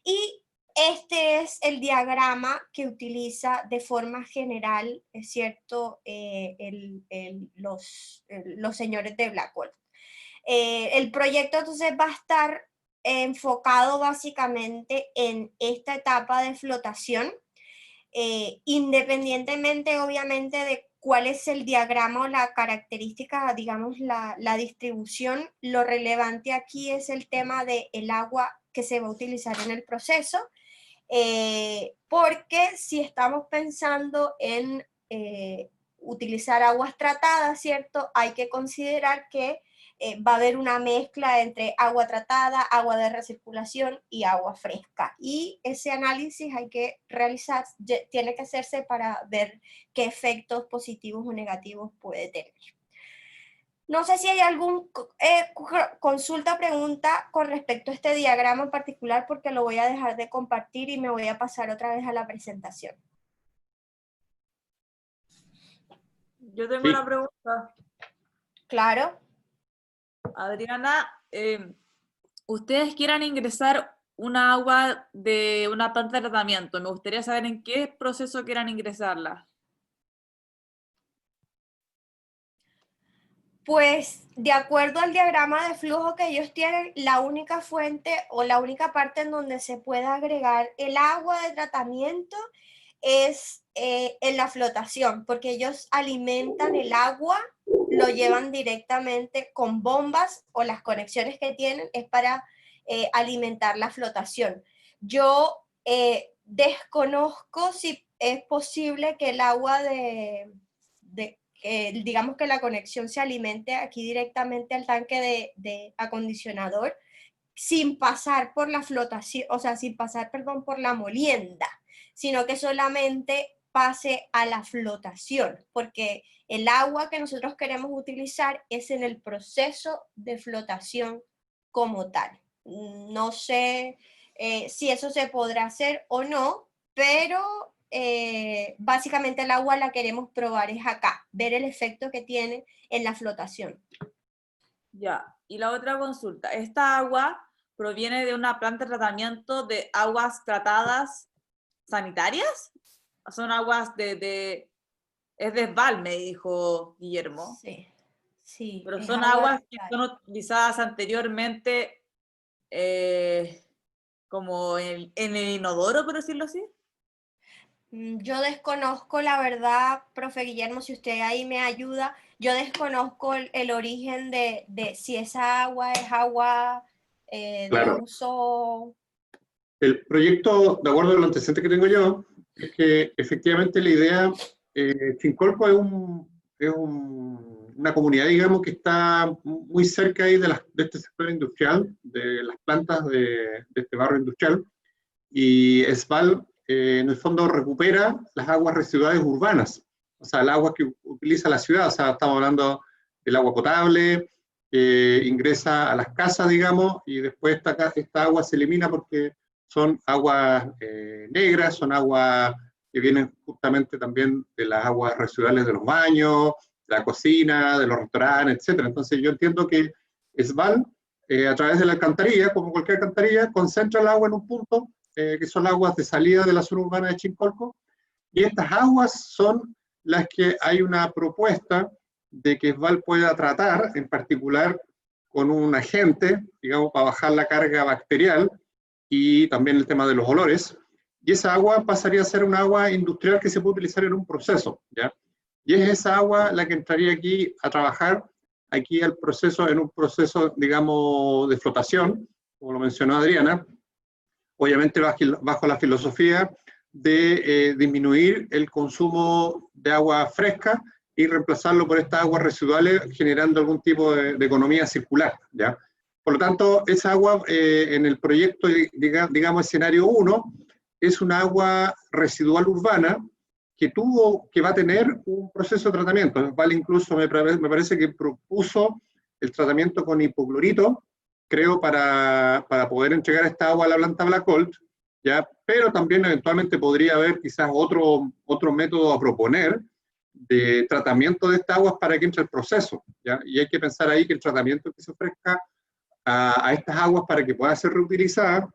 Y este es el diagrama que utiliza de forma general, es cierto, los señores de Blackwell. El proyecto entonces va a estar enfocado básicamente en esta etapa de flotación, independientemente obviamente de cuál es el diagrama o la característica, digamos, la distribución. Lo relevante aquí es el tema del agua que se va a utilizar en el proceso, porque si estamos pensando en utilizar aguas tratadas, ¿cierto? Hay que considerar que va a haber una mezcla entre agua tratada, agua de recirculación y agua fresca. Y ese análisis hay que realizar, tiene que hacerse para ver qué efectos positivos o negativos puede tener. No sé si hay algún consulta o pregunta con respecto a este diagrama en particular, porque lo voy a dejar de compartir y me voy a pasar otra vez a la presentación. Yo tengo Sí. una pregunta. Claro. Adriana, ustedes quieran ingresar una agua de una planta de tratamiento. Me gustaría saber en qué proceso quieran ingresarla. Pues de acuerdo al diagrama de flujo que ellos tienen, la única fuente o la única parte en donde se puede agregar el agua de tratamiento es en la flotación, porque ellos alimentan el agua, lo llevan directamente con bombas o las conexiones que tienen es para alimentar la flotación. Yo desconozco si es posible que el agua digamos que la conexión se alimente aquí directamente al tanque de acondicionador sin pasar por la flotación, o sea, sin pasar, perdón, por la molienda, sino que solamente pase a la flotación, porque el agua que nosotros queremos utilizar es en el proceso de flotación como tal. No sé si eso se podrá hacer o no, pero básicamente el agua la queremos probar es acá, ver el efecto que tiene en la flotación. Ya, y la otra consulta. ¿Esta agua proviene de una planta de tratamiento de aguas tratadas sanitarias? ¿Son aguas es de Sval, me dijo Guillermo? Sí, sí. Pero es son agua aguas que son utilizadas anteriormente como en el inodoro, por decirlo así. Yo desconozco la verdad, profe Guillermo, si usted ahí me ayuda, yo desconozco el origen de si esa agua es agua de Claro. uso. El proyecto, de acuerdo al antecedente que tengo yo, es que efectivamente la idea, Chincolco es una comunidad, digamos, que está muy cerca ahí de este sector industrial, de las plantas de este barrio industrial, y Sval, en el fondo, recupera las aguas residuales urbanas, o sea, el agua que utiliza la ciudad, o sea, estamos hablando del agua potable, que ingresa a las casas, digamos, y después esta agua se elimina porque son aguas negras, son aguas que vienen justamente también de las aguas residuales de los baños, de la cocina, de los restaurantes, etc. Entonces yo entiendo que Sval, a través de la alcantarilla, como cualquier alcantarilla, concentra el agua en un punto, que son aguas de salida de la zona urbana de Chincolco, y estas aguas son las que hay una propuesta de que Sval pueda tratar, en particular con un agente, digamos, para bajar la carga bacterial, y también el tema de los olores, y esa agua pasaría a ser un agua industrial que se puede utilizar en un proceso, ¿ya? Y es esa agua la que entraría aquí a trabajar, aquí al proceso, en un proceso, digamos, de flotación, como lo mencionó Adriana, obviamente bajo la filosofía de disminuir el consumo de agua fresca y reemplazarlo por estas aguas residuales, generando algún tipo de economía circular, ¿ya? Por lo tanto, esa agua en el proyecto, digamos, escenario 1, es una agua residual urbana que va a tener un proceso de tratamiento. Vale, incluso me parece que propuso el tratamiento con hipoclorito, creo, para poder entregar esta agua a la planta Blackholt, ¿ya? Pero también eventualmente podría haber quizás otro método a proponer de tratamiento de estas aguas para que entre el proceso, ¿ya? Y hay que pensar ahí que el tratamiento que se ofrezca a estas aguas para que pueda ser reutilizada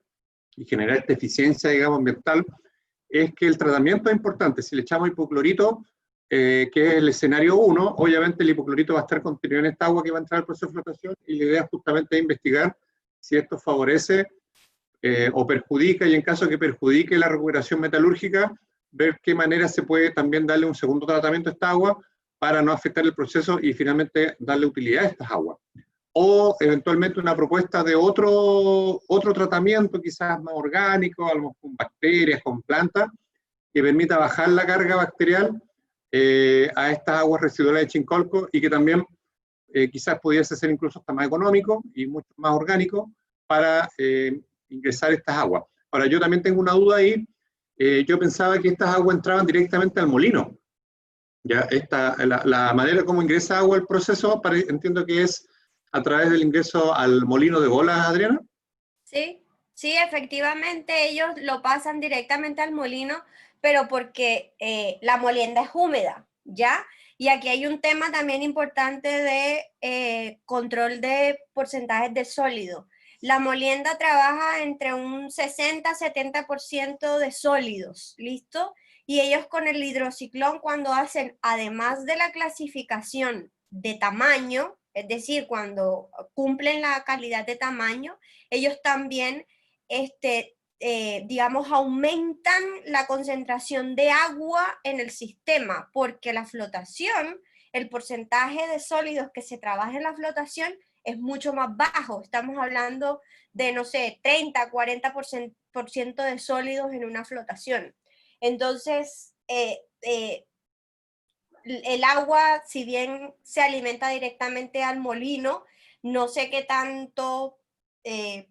y generar esta eficiencia, digamos, ambiental, es que el tratamiento es importante. Si le echamos hipoclorito, que es el escenario 1, obviamente el hipoclorito va a estar contenido en esta agua que va a entrar al proceso de flotación, y la idea justamente es investigar si esto favorece o perjudica, y en caso de que perjudique la recuperación metalúrgica, ver qué manera se puede también darle un segundo tratamiento a esta agua para no afectar el proceso y finalmente darle utilidad a estas aguas. O eventualmente una propuesta de otro tratamiento quizás más orgánico, algo con bacterias, con plantas, que permita bajar la carga bacterial a estas aguas residuales de Chincolco, y que también quizás pudiese ser incluso hasta más económico y mucho más orgánico para ingresar estas aguas. Ahora, yo también tengo una duda ahí. Yo pensaba que estas aguas entraban directamente al molino. ¿Ya? La manera como ingresa agua al proceso, entiendo que es a través del ingreso al molino de bolas, Adriana. Sí, sí, efectivamente ellos lo pasan directamente al molino, pero porque la molienda es húmeda, ¿ya? Y aquí hay un tema también importante de control de porcentajes de sólido. La molienda trabaja entre un 60-70% de sólidos, ¿listo? Y ellos con el hidrociclón, cuando hacen, además de la clasificación de tamaño, es decir, cuando cumplen la calidad de tamaño, ellos también, digamos, aumentan la concentración de agua en el sistema, porque la flotación, el porcentaje de sólidos que se trabaja en la flotación es mucho más bajo. Estamos hablando de, no sé, 30-40% de sólidos en una flotación. Entonces, el agua, si bien se alimenta directamente al molino, no sé qué tanto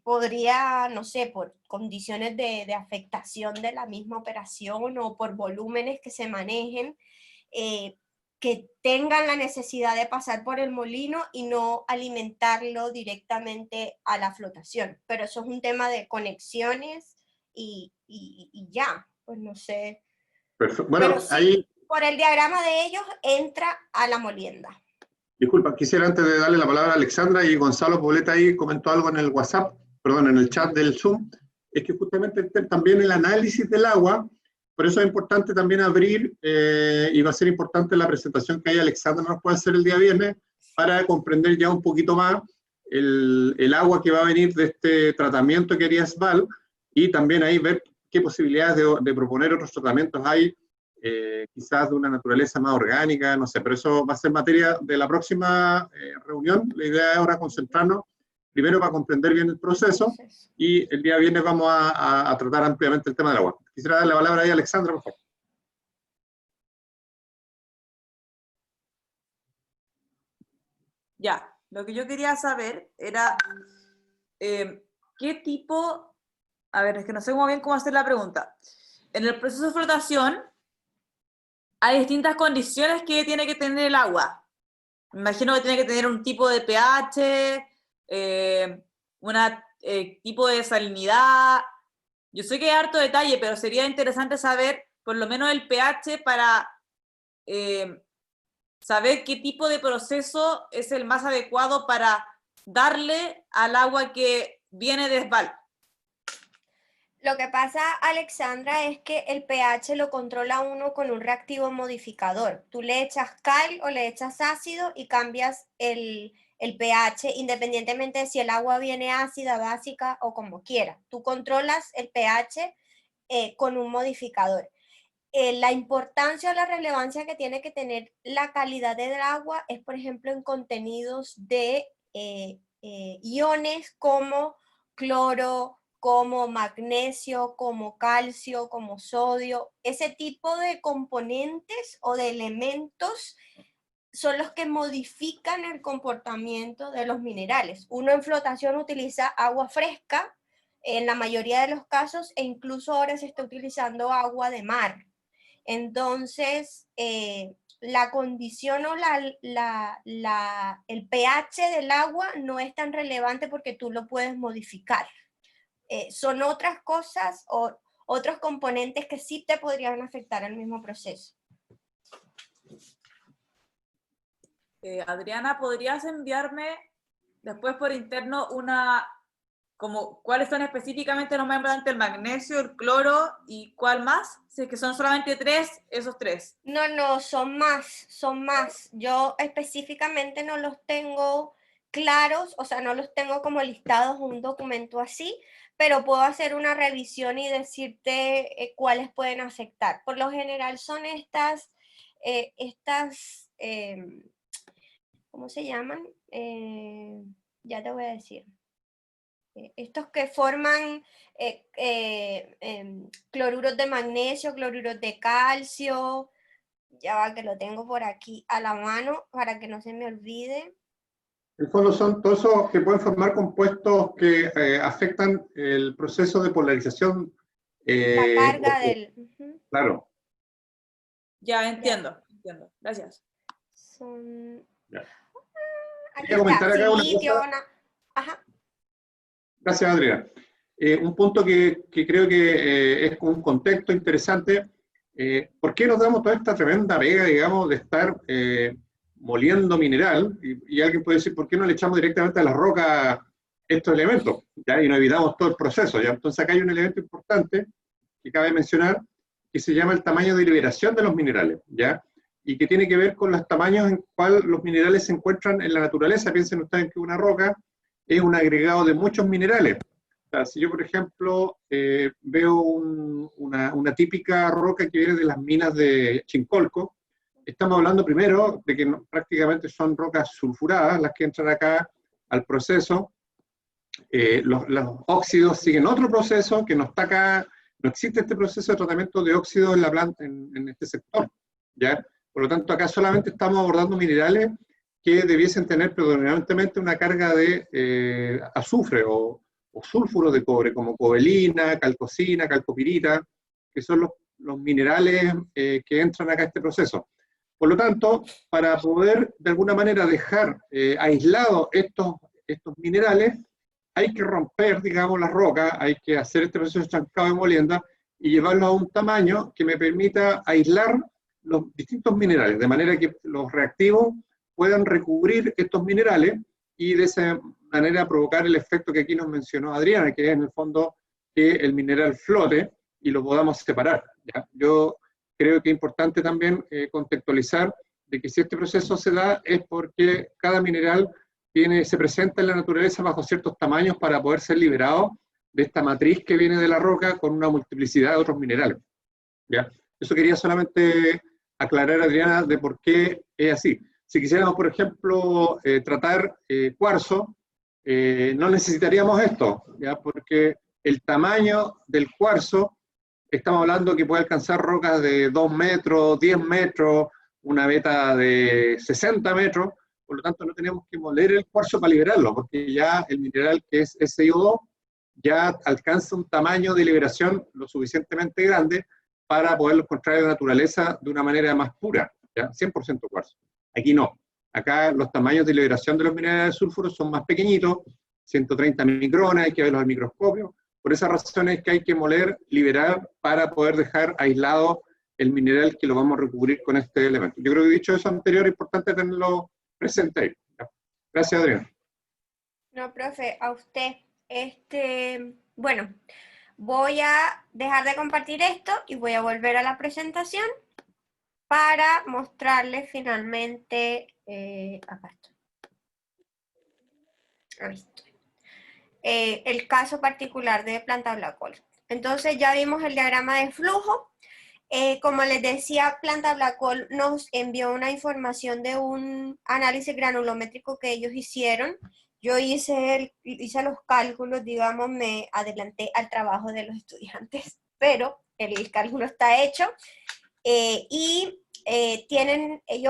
podría, no sé, por condiciones de afectación de la misma operación o por volúmenes que se manejen, que tengan la necesidad de pasar por el molino y no alimentarlo directamente a la flotación. Pero eso es un tema de conexiones y ya, pues no sé. Perfecto. Bueno, Pero sí, ahí, por el diagrama de ellos entra a la molienda. disculpa, quisiera antes de darle la palabra a Alexandra y Gonzalo Pobleta ahí comentó algo en el WhatsApp, perdón, en el chat del Zoom, es que justamente también el análisis del agua, por eso es importante también abrir, y va a ser importante la presentación que hay Alexandra nos puede hacer el día viernes, para comprender ya un poquito más el agua que va a venir de este tratamiento que haría SVAL, y también ahí ver qué posibilidades de proponer otros tratamientos hay, quizás de una naturaleza más orgánica, no sé, pero eso va a ser materia de la próxima reunión. La idea es ahora concentrarnos primero para comprender bien el proceso, y el día viernes vamos a tratar ampliamente el tema del agua. Quisiera darle la palabra ahí a Alexandra, por favor. Ya, lo que yo quería saber era qué tipo, a ver, es que no sé muy bien cómo hacer la pregunta. En el proceso de flotación hay distintas condiciones que tiene que tener el agua. Me imagino que tiene que tener un tipo de pH, un tipo de salinidad. Yo sé que hay harto detalle, pero sería interesante saber por lo menos el pH para saber qué tipo de proceso es el más adecuado para darle al agua que viene de SVAL. Lo que pasa, Alexandra, es que el pH lo controla uno con un reactivo modificador. Tú le echas cal o le echas ácido y cambias el pH independientemente de si el agua viene ácida, básica o como quiera. Tú controlas el pH con un modificador. La importancia o la relevancia que tiene que tener la calidad del agua es, por ejemplo, en contenidos de iones como cloro, como magnesio, como calcio, como sodio. Ese tipo de componentes o de elementos son los que modifican el comportamiento de los minerales. Uno en flotación utiliza agua fresca en la mayoría de los casos, e incluso ahora se está utilizando agua de mar. Entonces, la condición o el pH del agua no es tan relevante porque tú lo puedes modificar. Son otras cosas o otros componentes que sí te podrían afectar al mismo proceso. Adriana, ¿podrías enviarme después por interno como cuáles son específicamente los más importantes, el magnesio, el cloro y cuál más? Si es que son solamente esos tres. No, son más. Yo específicamente no los tengo claros, o sea, no los tengo como listados en un documento así, pero puedo hacer una revisión y decirte cuáles pueden afectar. Por lo general son ¿cómo se llaman? Ya te voy a decir. Estos que forman cloruros de magnesio, cloruros de calcio, ya va que lo tengo por aquí a la mano para que no se me olvide. En el fondo son todos esos que pueden formar compuestos que afectan el proceso de polarización. La carga del... Claro. Ya, entiendo. Gracias. Son... Ya. Aquí Quería comentar está, acá una silitio, cosa. Ajá. Gracias, Adriana. Un punto que creo que es un contexto interesante. ¿por qué nos damos toda esta tremenda pega, digamos, de estar moliendo mineral? Y alguien puede decir, ¿por qué no le echamos directamente a la roca estos elementos? ¿Ya? Y nos evitamos todo el proceso, ¿ya? Entonces acá hay un elemento importante que cabe mencionar, que se llama el tamaño de liberación de los minerales, ¿ya? Y que tiene que ver con los tamaños en cual los minerales se encuentran en la naturaleza. Piensen ustedes que una roca es un agregado de muchos minerales. O sea, si yo, por ejemplo, veo una típica roca que viene de las minas de Chincolco, estamos hablando primero de que prácticamente son rocas sulfuradas las que entran acá al proceso. Los óxidos siguen otro proceso que no está acá, no existe este proceso de tratamiento de óxidos en la planta, en este sector, ¿ya? Por lo tanto, acá solamente estamos abordando minerales que debiesen tener predominantemente una carga de azufre o sulfuro de cobre, como cobalina, calcosina, calcopirita, que son los minerales que entran acá a este proceso. Por lo tanto, para poder de alguna manera dejar aislados estos minerales, hay que romper, digamos, la roca, hay que hacer este proceso de chancado de molienda y llevarlo a un tamaño que me permita aislar los distintos minerales, de manera que los reactivos puedan recubrir estos minerales y de esa manera provocar el efecto que aquí nos mencionó Adriana, que es en el fondo que el mineral flote y lo podamos separar, ¿ya? Yo creo que es importante también contextualizar de que si este proceso se da es porque cada mineral se presenta en la naturaleza bajo ciertos tamaños para poder ser liberado de esta matriz que viene de la roca con una multiplicidad de otros minerales, ¿ya? Eso quería solamente aclarar, Adriana, de por qué es así. Si quisiéramos, por ejemplo, tratar cuarzo, no necesitaríamos esto, ¿ya? Porque el tamaño del cuarzo, estamos hablando que puede alcanzar rocas de 2 metros, 10 metros, una veta de 60 metros, por lo tanto no tenemos que moler el cuarzo para liberarlo, porque ya el mineral que es SiO2 ya alcanza un tamaño de liberación lo suficientemente grande para poderlo encontrar en la naturaleza de una manera más pura, ¿ya? 100% cuarzo. Aquí no. Acá los tamaños de liberación de los minerales de sulfuro son más pequeñitos, 130 micrones, hay que verlos al microscopio. Por esa razón es que hay que moler, liberar, para poder dejar aislado el mineral que lo vamos a recubrir con este elemento. Yo creo que dicho eso anterior, es importante tenerlo presente ahí. Gracias, Adrián. No, profe, a usted. Bueno, voy a dejar de compartir esto y voy a volver a la presentación para mostrarles finalmente, acá estoy. Ahí estoy. El caso particular de planta black gold. Entonces ya vimos el diagrama de flujo. Como les decía, Planta Black Gold nos envió una información de un análisis granulométrico que ellos hicieron. Yo hice los cálculos, digamos, me adelanté al trabajo de los estudiantes, pero el cálculo está hecho. Ellos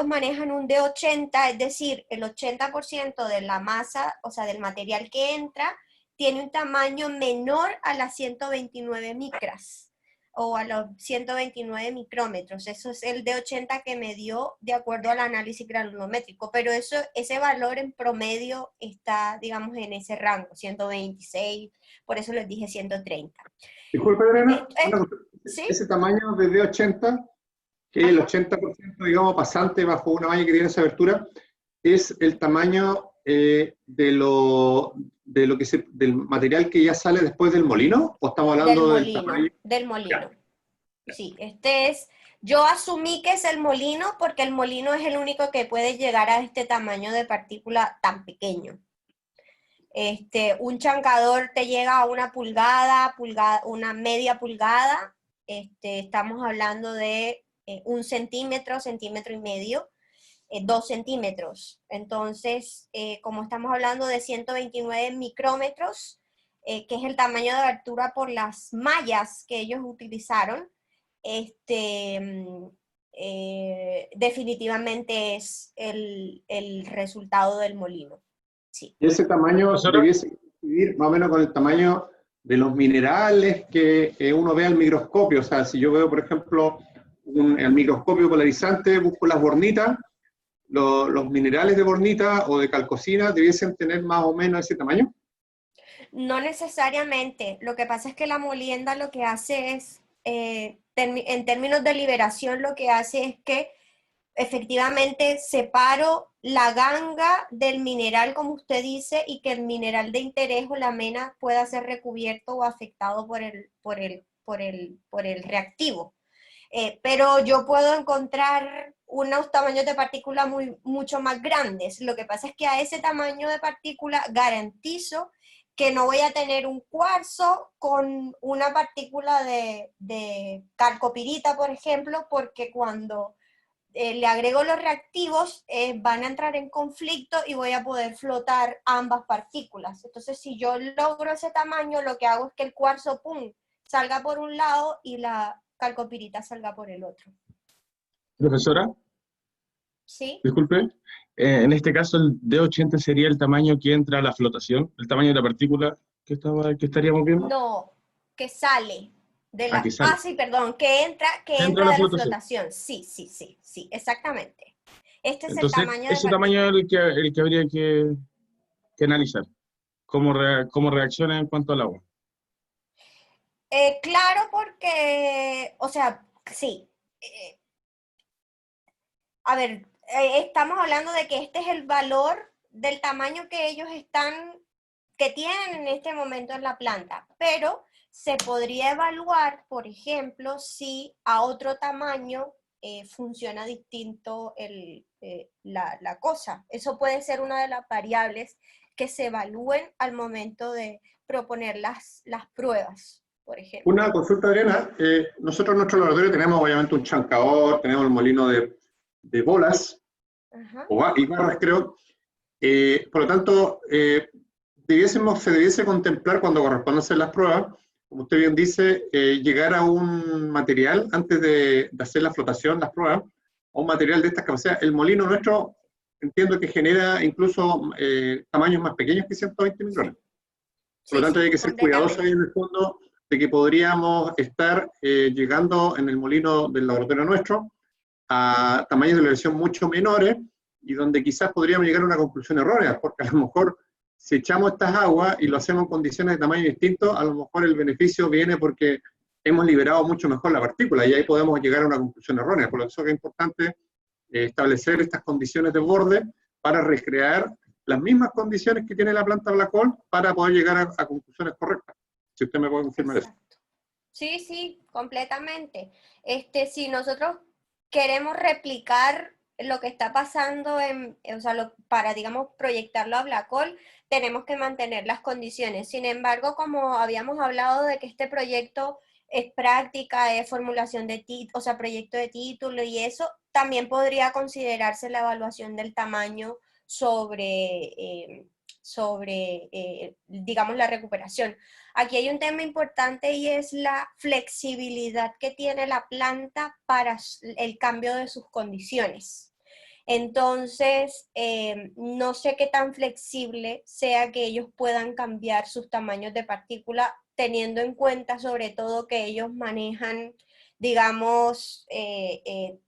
manejan un D80, es decir, el 80% de la masa, o sea, del material que entra, tiene un tamaño menor a las 129 micras o a los 129 micrómetros. Eso es el D80 que me dio de acuerdo al análisis granulométrico, pero ese valor en promedio está, digamos, en ese rango, 126, por eso les dije 130. Disculpe, Adriana, ¿sí? Ese tamaño de D80, que es el 80%, digamos, pasante bajo una malla que tiene esa abertura, es el tamaño del material que ya sale después del molino, ¿o estamos hablando del tamaño? Del molino. Ya. Sí, yo asumí que es el molino porque el molino es el único que puede llegar a este tamaño de partícula tan pequeño. Un chancador te llega a una pulgada, una media pulgada, estamos hablando de 1 centímetro, centímetro y medio, 2 centímetros. Entonces, como estamos hablando de 129 micrómetros, que es el tamaño de abertura por las mallas que ellos utilizaron, definitivamente es el resultado del molino. Sí. Y ese tamaño debiese coincidir más o menos con el tamaño de los minerales que uno ve al microscopio. O sea, si yo veo, por ejemplo, el microscopio polarizante, busco las bornitas, los minerales de bornita o de calcosina debiesen tener más o menos ese tamaño. No necesariamente. Lo que pasa es que la molienda lo que hace es en términos de liberación lo que hace es que efectivamente separo la ganga del mineral, como usted dice, y que el mineral de interés o la mena pueda ser recubierto o afectado por el reactivo. Pero yo puedo encontrar unos tamaños de partícula mucho más grandes. Lo que pasa es que a ese tamaño de partícula garantizo que no voy a tener un cuarzo con una partícula de calcopirita, por ejemplo, porque cuando le agrego los reactivos van a entrar en conflicto y voy a poder flotar ambas partículas. Entonces, si yo logro ese tamaño, lo que hago es que el cuarzo, ¡pum!, salga por un lado y la calcopirita salga por el otro. Profesora, ¿Sí? disculpe, en este caso el D80 sería el tamaño que entra a la flotación, el tamaño de la partícula que estaríamos viendo. No, que sale de la... Que sale. sí, perdón, que entra Entra de la la flotación. flotación. Sí, exactamente. Este es Entonces, el tamaño de ese tamaño es el que habría que analizar, cómo reacciona en cuanto al agua. Claro, porque, o sea, sí. A ver, estamos hablando de que este es el valor del tamaño que ellos que tienen en este momento en la planta, pero se podría evaluar, por ejemplo, si a otro tamaño funciona distinto la cosa. Eso puede ser una de las variables que se evalúen al momento de proponer las pruebas, por ejemplo. Una consulta, Adriana. Nosotros en nuestro laboratorio tenemos obviamente un chancador, tenemos el molino de bolas, y barras, creo. Por lo tanto, se debiese contemplar cuando corresponde hacer las pruebas, como usted bien dice, llegar a un material antes de hacer la flotación, las pruebas, o un material de estas capacidades. El molino nuestro, entiendo que genera incluso tamaños más pequeños que 120 micrones. Por lo tanto, hay que ser cuidadosos ahí en el fondo de que podríamos estar llegando en el molino del laboratorio nuestro a tamaños de liberación mucho menores y donde quizás podríamos llegar a una conclusión errónea, porque a lo mejor si echamos estas aguas y lo hacemos en condiciones de tamaño distinto, a lo mejor el beneficio viene porque hemos liberado mucho mejor la partícula y ahí podemos llegar a una conclusión errónea. Por eso es importante establecer estas condiciones de borde para recrear las mismas condiciones que tiene la planta Black Hole para poder llegar a conclusiones correctas. Si usted me puede confirmar. Exacto. Eso. Sí, completamente. Si nosotros queremos replicar lo que está pasando para, digamos, proyectarlo a Black Hole, tenemos que mantener las condiciones. Sin embargo, como habíamos hablado de que este proyecto es práctica, es formulación de proyecto de título y eso, también podría considerarse la evaluación del tamaño sobre digamos, la recuperación. Aquí hay un tema importante y es la flexibilidad que tiene la planta para el cambio de sus condiciones. Entonces, no sé qué tan flexible sea que ellos puedan cambiar sus tamaños de partícula, teniendo en cuenta sobre todo que ellos manejan, digamos,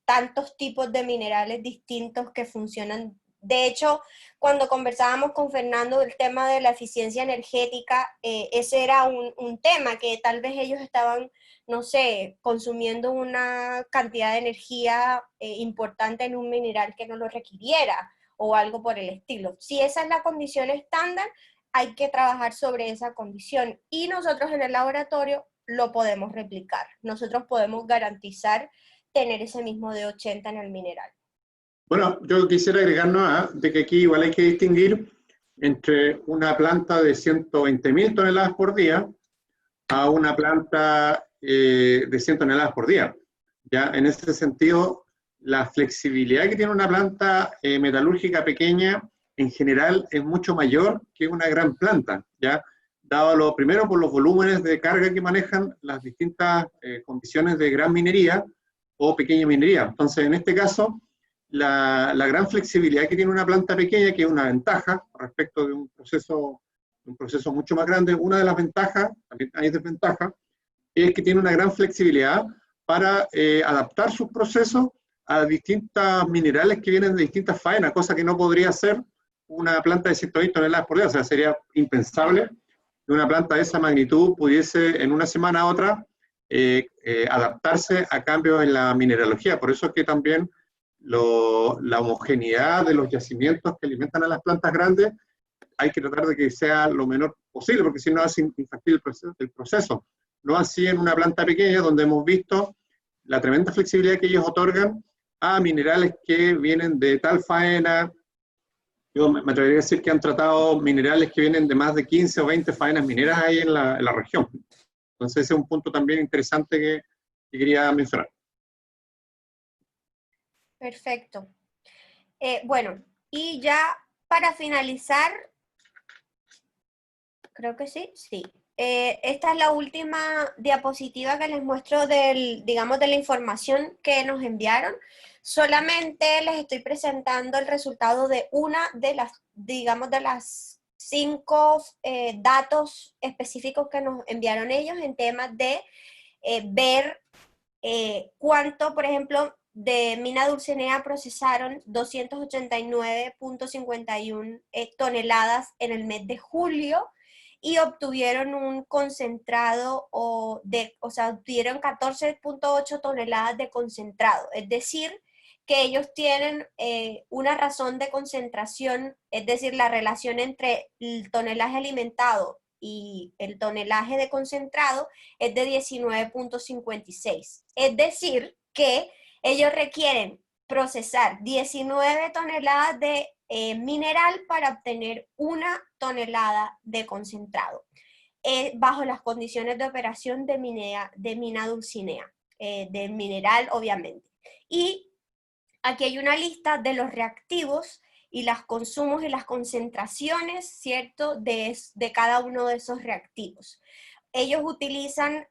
tantos tipos de minerales distintos que funcionan. De hecho, cuando conversábamos con Fernando del tema de la eficiencia energética, ese era un tema que tal vez ellos estaban, no sé, consumiendo una cantidad de energía importante en un mineral que no lo requiriera o algo por el estilo. Si esa es la condición estándar, hay que trabajar sobre esa condición y nosotros en el laboratorio lo podemos replicar. Nosotros podemos garantizar tener ese mismo D80 en el mineral. Bueno, yo quisiera agregar de que aquí igual hay que distinguir entre una planta de 120.000 toneladas por día a una planta de 100 toneladas por día. Ya en ese sentido, la flexibilidad que tiene una planta metalúrgica pequeña en general es mucho mayor que una gran planta, ¿ya? Dado lo primero por los volúmenes de carga que manejan las distintas condiciones de gran minería o pequeña minería. Entonces, en este caso, la gran flexibilidad que tiene una planta pequeña, que es una ventaja respecto de un proceso mucho más grande, una de las ventajas, también hay desventajas, es que tiene una gran flexibilidad para adaptar sus procesos a distintos minerales que vienen de distintas faenas, cosa que no podría hacer una planta de 120 toneladas por día. O sea, sería impensable que una planta de esa magnitud pudiese en una semana a otra adaptarse a cambios en la mineralogía. Por eso es que también la homogeneidad de los yacimientos que alimentan a las plantas grandes hay que tratar de que sea lo menor posible, porque si no es infactible el proceso. No así en una planta pequeña, donde hemos visto la tremenda flexibilidad que ellos otorgan a minerales que vienen de tal faena. Yo me atrevería a decir que han tratado minerales que vienen de más de 15 o 20 faenas mineras ahí en la región. Entonces ese es un punto también interesante que quería mencionar. Perfecto. Bueno, y ya para finalizar, creo que sí, sí. Esta es la última diapositiva que les muestro digamos, de la información que nos enviaron. Solamente les estoy presentando el resultado de una de las, digamos, de las 5 datos específicos que nos enviaron ellos en temas de ver cuánto, por ejemplo, de mina Dulcinea procesaron 289.51 toneladas en el mes de julio, y obtuvieron un concentrado, o sea, obtuvieron 14.8 toneladas de concentrado. Es decir, que ellos tienen una razón de concentración, es decir, la relación entre el tonelaje alimentado y el tonelaje de concentrado es de 19.56. Es decir, que ellos requieren procesar 19 toneladas de mineral para obtener 1 tonelada de concentrado, bajo las condiciones de operación de mina Dulcinea, del mineral obviamente. Y aquí hay una lista de los reactivos y los consumos y las concentraciones, ¿cierto?, de cada uno de esos reactivos. Ellos utilizan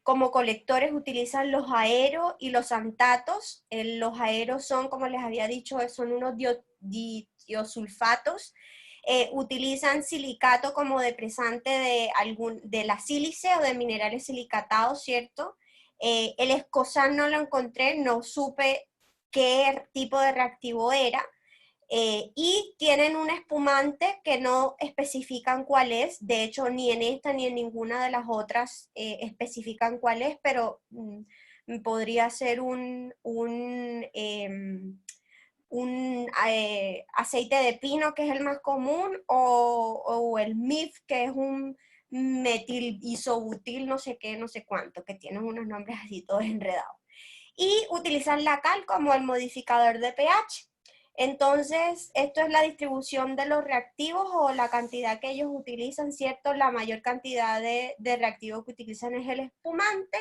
como colectores, utilizan los aeros y los antatos. Los aeros son, como les había dicho, son unos diosulfatos. Utilizan silicato como depresante de la sílice o de minerales silicatados, ¿cierto? El escozán no lo encontré, no supe qué tipo de reactivo era. Y tienen un espumante que no especifican cuál es. De hecho, ni en esta ni en ninguna de las otras especifican cuál es, pero podría ser un aceite de pino, que es el más común, o el MIF, que es un metil isobutil, no sé qué, no sé cuánto, que tienen unos nombres así todos enredados. Y utilizan la cal como el modificador de pH. Entonces, esto es la distribución de los reactivos, o la cantidad que ellos utilizan, ¿cierto? La mayor cantidad de reactivos que utilizan es el espumante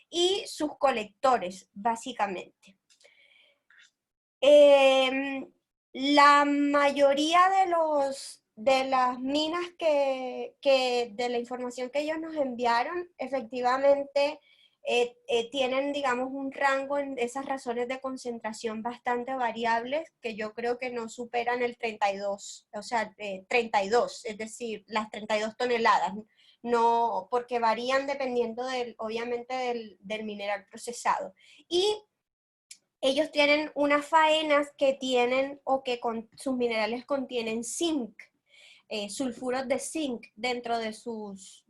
y sus colectores, básicamente. La mayoría de las minas de la información que ellos nos enviaron, efectivamente, tienen, digamos, un rango en esas razones de concentración bastante variables, que yo creo que no superan el 32, o sea, 32, es decir, las 32 toneladas, no, porque varían dependiendo obviamente del mineral procesado. Y ellos tienen unas faenas que tienen, o que sus minerales contienen zinc, sulfuros de zinc dentro de sus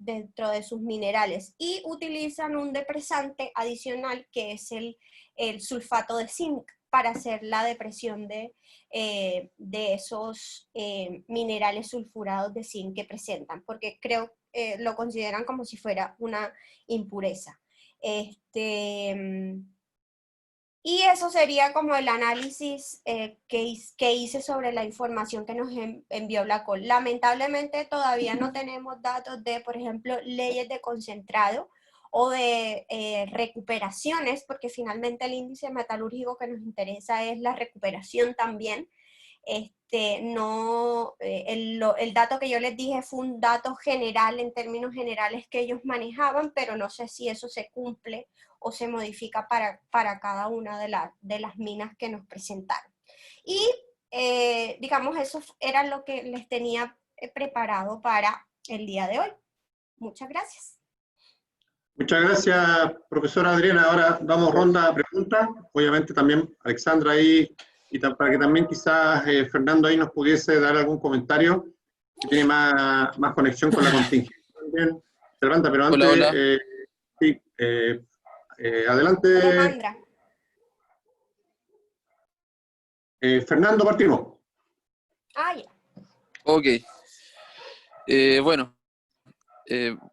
minerales, y utilizan un depresante adicional que es el sulfato de zinc para hacer la depresión de esos minerales sulfurados de zinc que presentan, porque creo lo consideran como si fuera una impureza. Y eso sería como el análisis que hice sobre la información que nos envió la COL. Lamentablemente todavía no tenemos datos de, por ejemplo, leyes de concentrado o de recuperaciones, porque finalmente el índice metalúrgico que nos interesa es la recuperación también. El dato que yo les dije fue un dato general, en términos generales, que ellos manejaban, pero no sé si eso se cumple o se modifica para cada una de las minas que nos presentaron. Y digamos, eso era lo que les tenía preparado para el día de hoy. Muchas gracias. Muchas gracias, profesora Adriana. Ahora damos ronda a preguntas. Obviamente también Alexandra ahí, y para que también quizás Fernando ahí nos pudiese dar algún comentario que tiene más conexión con la contingencia también. se levanta, pero antes, Hola, hola. sí, adelante, Alejandra. Fernando, partimos. Ah, ya. Ok. Bueno,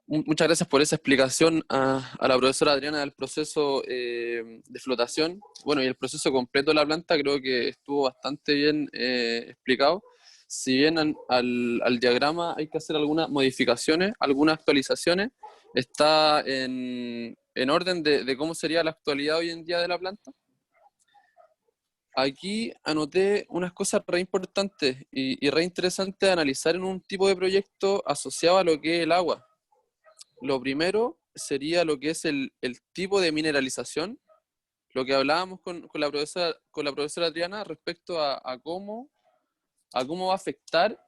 muchas gracias por esa explicación a la profesora Adriana del proceso de flotación. Bueno, y el proceso completo de la planta creo que estuvo bastante bien explicado. Si bien al diagrama hay que hacer algunas modificaciones, algunas actualizaciones, está en orden de cómo sería la actualidad hoy en día de la planta. Aquí anoté unas cosas re importantes y re interesantes de analizar en un tipo de proyecto asociado a lo que es el agua. Lo primero sería lo que es el tipo de mineralización, lo que hablábamos con la profesora Adriana respecto a cómo va a afectar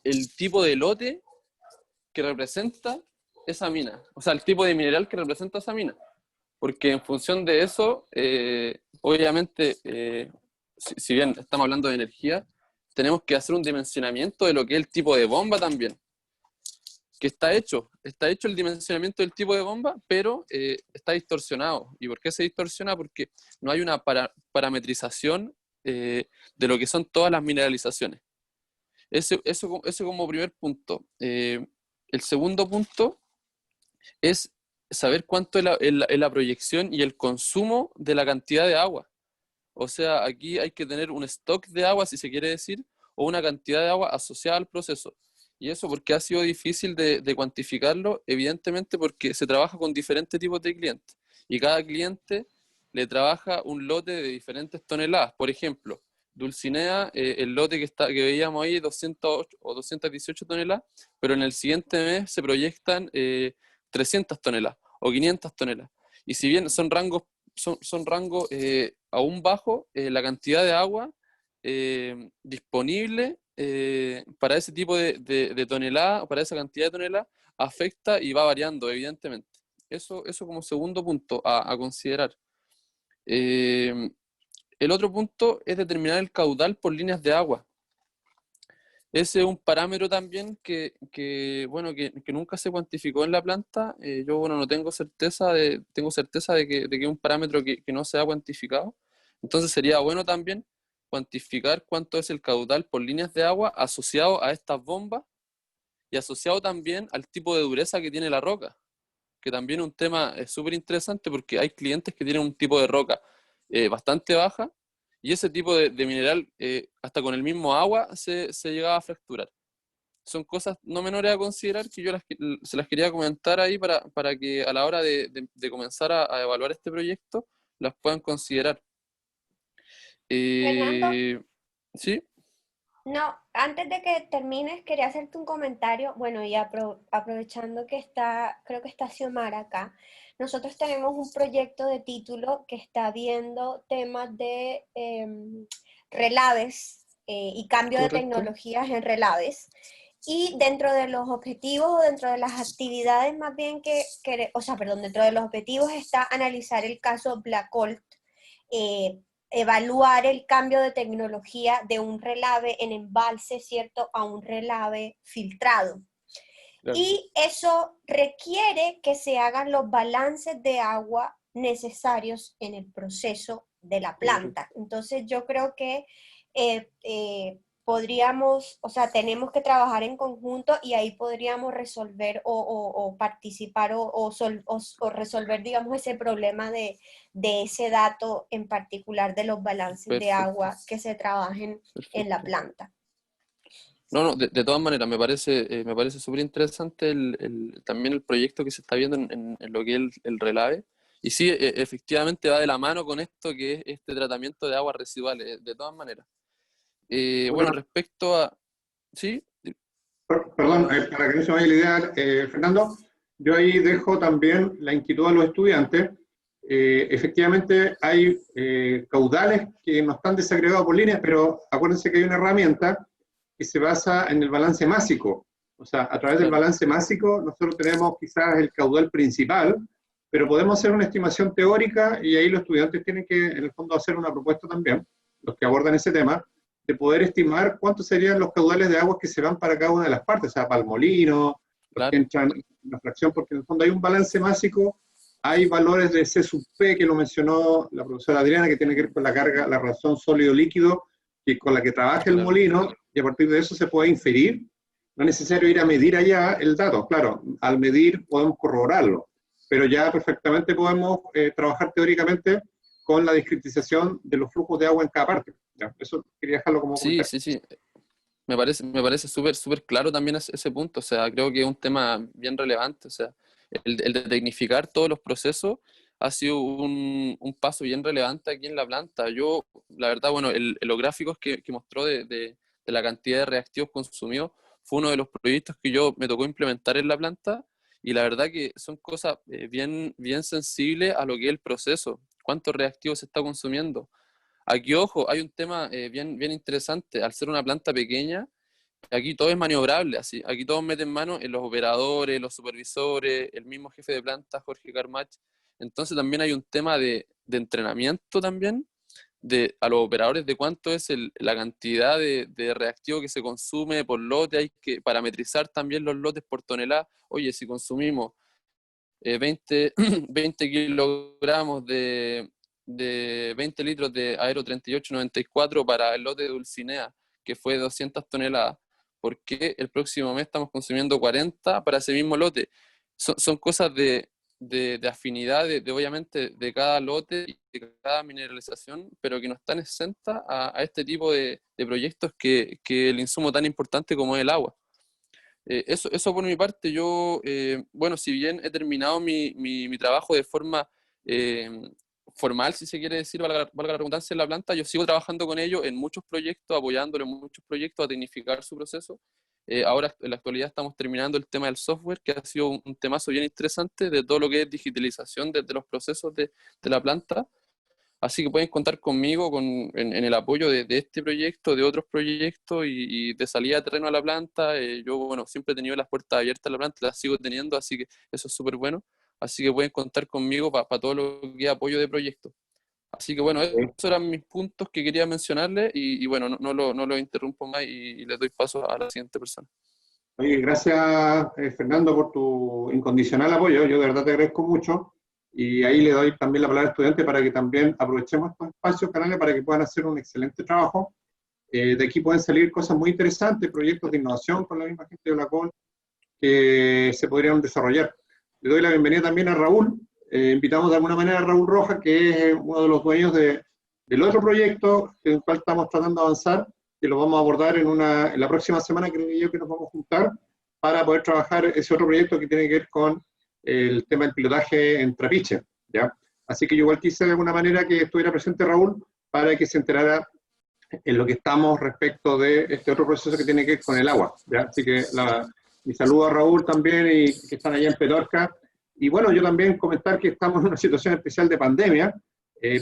el tipo de lote que representa esa mina, o sea, el tipo de mineral que representa esa mina. Porque en función de eso, obviamente, si bien estamos hablando de energía, tenemos que hacer un dimensionamiento de lo que es el tipo de bomba también, que está hecho el dimensionamiento del tipo de bomba, pero está distorsionado. ¿Y por qué se distorsiona? Porque no hay una parametrización de lo que son todas las mineralizaciones. Eso como primer punto. El segundo punto es saber cuánto es la proyección y el consumo de la cantidad de agua. O sea, aquí hay que tener un stock de agua, si se quiere decir, o una cantidad de agua asociada al proceso. ¿Y eso porque ha sido difícil de cuantificarlo? Evidentemente porque se trabaja con diferentes tipos de clientes y cada cliente le trabaja un lote de diferentes toneladas. Por ejemplo, Dulcinea, el lote que veíamos ahí, 208 o 218 toneladas, pero en el siguiente mes se proyectan 300 toneladas o 500 toneladas. Y si bien son rangos aún bajos, la cantidad de agua disponible para ese tipo de tonelada, para esa cantidad de tonelada, afecta y va variando, evidentemente. Eso como segundo punto a considerar. El otro punto es determinar el caudal por líneas de agua. Ese es un parámetro también bueno, que nunca se cuantificó en la planta. Yo, bueno, no tengo certeza tengo certeza de que es un parámetro que no se ha cuantificado. Entonces sería bueno también cuantificar cuánto es el caudal por líneas de agua asociado a estas bombas y asociado también al tipo de dureza que tiene la roca, que también es un tema súper interesante porque hay clientes que tienen un tipo de roca bastante baja y ese tipo de mineral, hasta con el mismo agua, se llegaba a fracturar. Son cosas no menores a considerar que yo se las quería comentar ahí para que a la hora de comenzar a evaluar este proyecto las puedan considerar. Fernando, ¿Sí? no, antes de que termines, quería hacerte un comentario. Bueno, y aprovechando que creo que está Xiomara acá, nosotros tenemos un proyecto de título que está viendo temas de relaves y cambio de ¿Correcto? tecnologías en relaves. Y dentro de los objetivos o dentro de las actividades más bien dentro de los objetivos está analizar el caso Blackcolt, evaluar el cambio de tecnología de un relave en embalse, ¿cierto?, a un relave filtrado. Claro. Y eso requiere que se hagan los balances de agua necesarios en el proceso de la planta. Entonces yo creo que podríamos, o sea, tenemos que trabajar en conjunto y ahí podríamos resolver o participar o resolver, digamos, ese problema de ese dato en particular de los balances de Perfecto. agua que se trabajen en la Perfecto. planta. No, de todas maneras, me parece súper interesante también el proyecto que se está viendo en lo que es el relave. Y sí, efectivamente va de la mano con esto que es este tratamiento de aguas residuales, de todas maneras. Bueno, respecto a... ¿Sí? Perdón, para que no se me vaya la idea, Fernando, yo ahí dejo también la inquietud a los estudiantes. Efectivamente hay caudales que no están desagregados por líneas, pero acuérdense que hay una herramienta que se basa en el balance másico. O sea, a través del Claro. balance másico nosotros tenemos quizás el caudal principal, pero podemos hacer una estimación teórica y ahí los estudiantes tienen que, en el fondo, hacer una propuesta también, los que abordan ese tema, de poder estimar cuántos serían los caudales de aguas que se van para cada una de las partes, o sea, para el molino, los que entran en la fracción, porque en el fondo hay un balance másico, hay valores de C sub P, que lo mencionó la profesora Adriana, que tiene que ver con la carga, la relación sólido-líquido, que con la que trabaja el molino, y a partir de eso se puede inferir. No es necesario ir a medir allá el dato, claro, al medir podemos corroborarlo, pero ya perfectamente podemos trabajar teóricamente con la discretización de los flujos de agua en cada parte. ¿Ya? Eso quería dejarlo como Sí, comentario. sí. Me parece súper claro también ese punto. O sea, creo que es un tema bien relevante. O sea, el de tecnificar todos los procesos ha sido un paso bien relevante aquí en la planta. Yo, la verdad, bueno, los gráficos que mostró de la cantidad de reactivos consumidos fue uno de los proyectos que yo me tocó implementar en la planta, y la verdad que son cosas bien sensibles a lo que es el proceso, cuántos reactivos se está consumiendo. Aquí, ojo, hay un tema bien interesante. Al ser una planta pequeña, aquí todo es maniobrable, así. Aquí todos meten mano en los operadores, los supervisores, el mismo jefe de planta, Jorge Carmach. Entonces también hay un tema de entrenamiento también a los operadores de cuánto es la cantidad de reactivo que se consume por lote. Hay que parametrizar también los lotes por tonelada. Oye, si consumimos 20 kilogramos de 20 litros de Aero 3894 para el lote de Dulcinea, que fue 200 toneladas, ¿por qué el próximo mes estamos consumiendo 40 para ese mismo lote? Son cosas de afinidad, obviamente, de cada lote y de cada mineralización, pero que no están exentas a este tipo de proyectos que el insumo tan importante como es el agua. Eso por mi parte. Yo, bueno, si bien he terminado mi trabajo de forma formal, si se quiere decir, valga la redundancia, en la planta, yo sigo trabajando con ellos en muchos proyectos, apoyándolo en muchos proyectos a tecnificar su proceso. Ahora, en la actualidad, estamos terminando el tema del software, que ha sido un temazo bien interesante de todo lo que es digitalización de los procesos de la planta. Así que pueden contar conmigo en el apoyo de este proyecto, de otros proyectos y de salida de terreno a la planta. Yo, bueno, siempre he tenido las puertas abiertas a la planta, las sigo teniendo, así que eso es súper bueno. Así que pueden contar conmigo para todo lo que es apoyo de proyectos. Así que, bueno, esos eran mis puntos que quería mencionarles y bueno, no lo interrumpo más y les doy paso a la siguiente persona. Oye, gracias Fernando por tu incondicional apoyo, yo de verdad te agradezco mucho. Y ahí le doy también la palabra al estudiante para que también aprovechemos estos espacios, canales, para que puedan hacer un excelente trabajo. De aquí pueden salir cosas muy interesantes, proyectos de innovación con la misma gente de Olacol que se podrían desarrollar. Le doy la bienvenida también a Raúl. Invitamos de alguna manera a Raúl Rojas, que es uno de los dueños del otro proyecto en el cual estamos tratando de avanzar, que lo vamos a abordar en la próxima semana, creo yo, que nos vamos a juntar para poder trabajar ese otro proyecto que tiene que ver con el tema del pilotaje en trapiche, ¿ya? Así que yo igual quise de alguna manera que estuviera presente Raúl para que se enterara en lo que estamos respecto de este otro proceso que tiene que ver con el agua, ¿ya? Así que mi saludo a Raúl también, y que están allá en Petorca. Y bueno, yo también comentar que estamos en una situación especial de pandemia,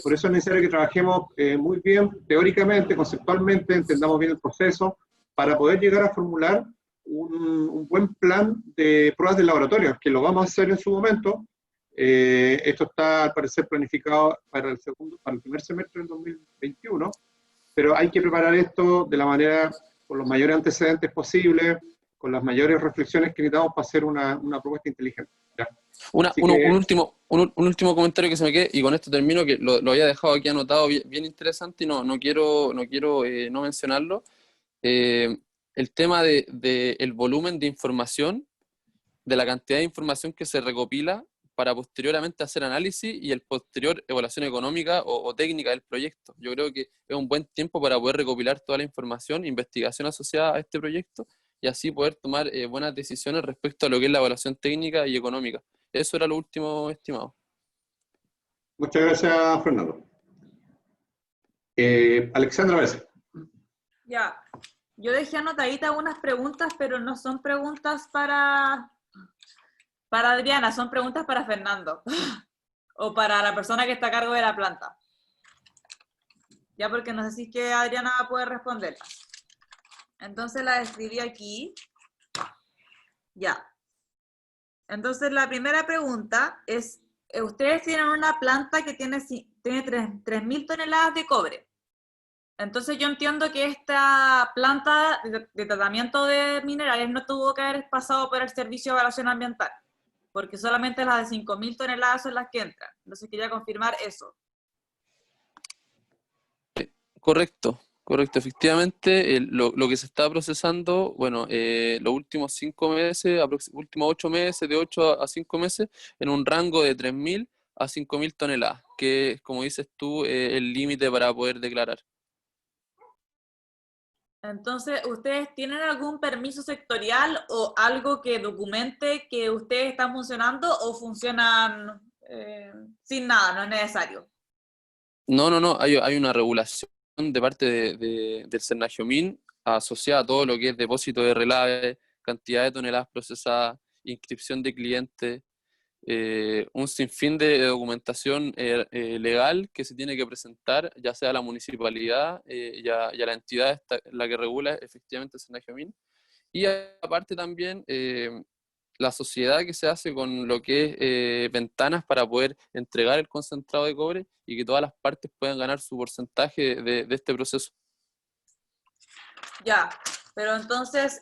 por eso es necesario que trabajemos muy bien teóricamente, conceptualmente, entendamos bien el proceso, para poder llegar a formular un buen plan de pruebas de laboratorio, que lo vamos a hacer en su momento. Esto está al parecer planificado para el primer semestre del 2021, pero hay que preparar esto de la manera, con los mayores antecedentes posibles, con las mayores reflexiones que necesitamos para hacer una propuesta inteligente. ¿Ya? Un último comentario que se me quede, y con esto termino, que lo había dejado aquí anotado bien interesante y no quiero no mencionarlo. El tema el volumen de información, de la cantidad de información que se recopila para posteriormente hacer análisis y el posterior evaluación económica o técnica del proyecto. Yo creo que es un buen tiempo para poder recopilar toda la información, investigación asociada a este proyecto, y así poder tomar buenas decisiones respecto a lo que es la evaluación técnica y económica. Eso era lo último, estimado. Muchas gracias, Fernando. Alexandra Bessa. Ya, yo dejé anotaditas unas preguntas, pero no son preguntas para Adriana, son preguntas para Fernando o para la persona que está a cargo de la planta. Ya, porque no sé si es que Adriana va a poder responderlas. Entonces la escribí aquí. Ya. Entonces la primera pregunta es, ustedes tienen una planta que tiene 3.000 toneladas de cobre. Entonces yo entiendo que esta planta de tratamiento de minerales no tuvo que haber pasado por el Servicio de Evaluación Ambiental, porque solamente las de 5.000 toneladas son las que entran. Entonces quería confirmar eso. Correcto, correcto. Efectivamente, lo que se está procesando, bueno, los últimos 5 meses, últimos 8 meses, de 8 a 5 meses, en un rango de 3.000 a 5.000 toneladas, que es, como dices tú, el límite para poder declarar. Entonces, ¿ustedes tienen algún permiso sectorial o algo que documente que ustedes están funcionando o funcionan sin nada, no es necesario? No, hay una regulación de parte del Senagiomin asociada a todo lo que es depósito de relave, cantidad de toneladas procesadas, inscripción de clientes, un sinfín de documentación legal que se tiene que presentar, ya sea a la municipalidad y a la entidad la que regula efectivamente el Senagiomin. Y aparte también la sociedad que se hace con lo que es ventanas para poder entregar el concentrado de cobre y que todas las partes puedan ganar su porcentaje de este proceso. Ya, pero entonces...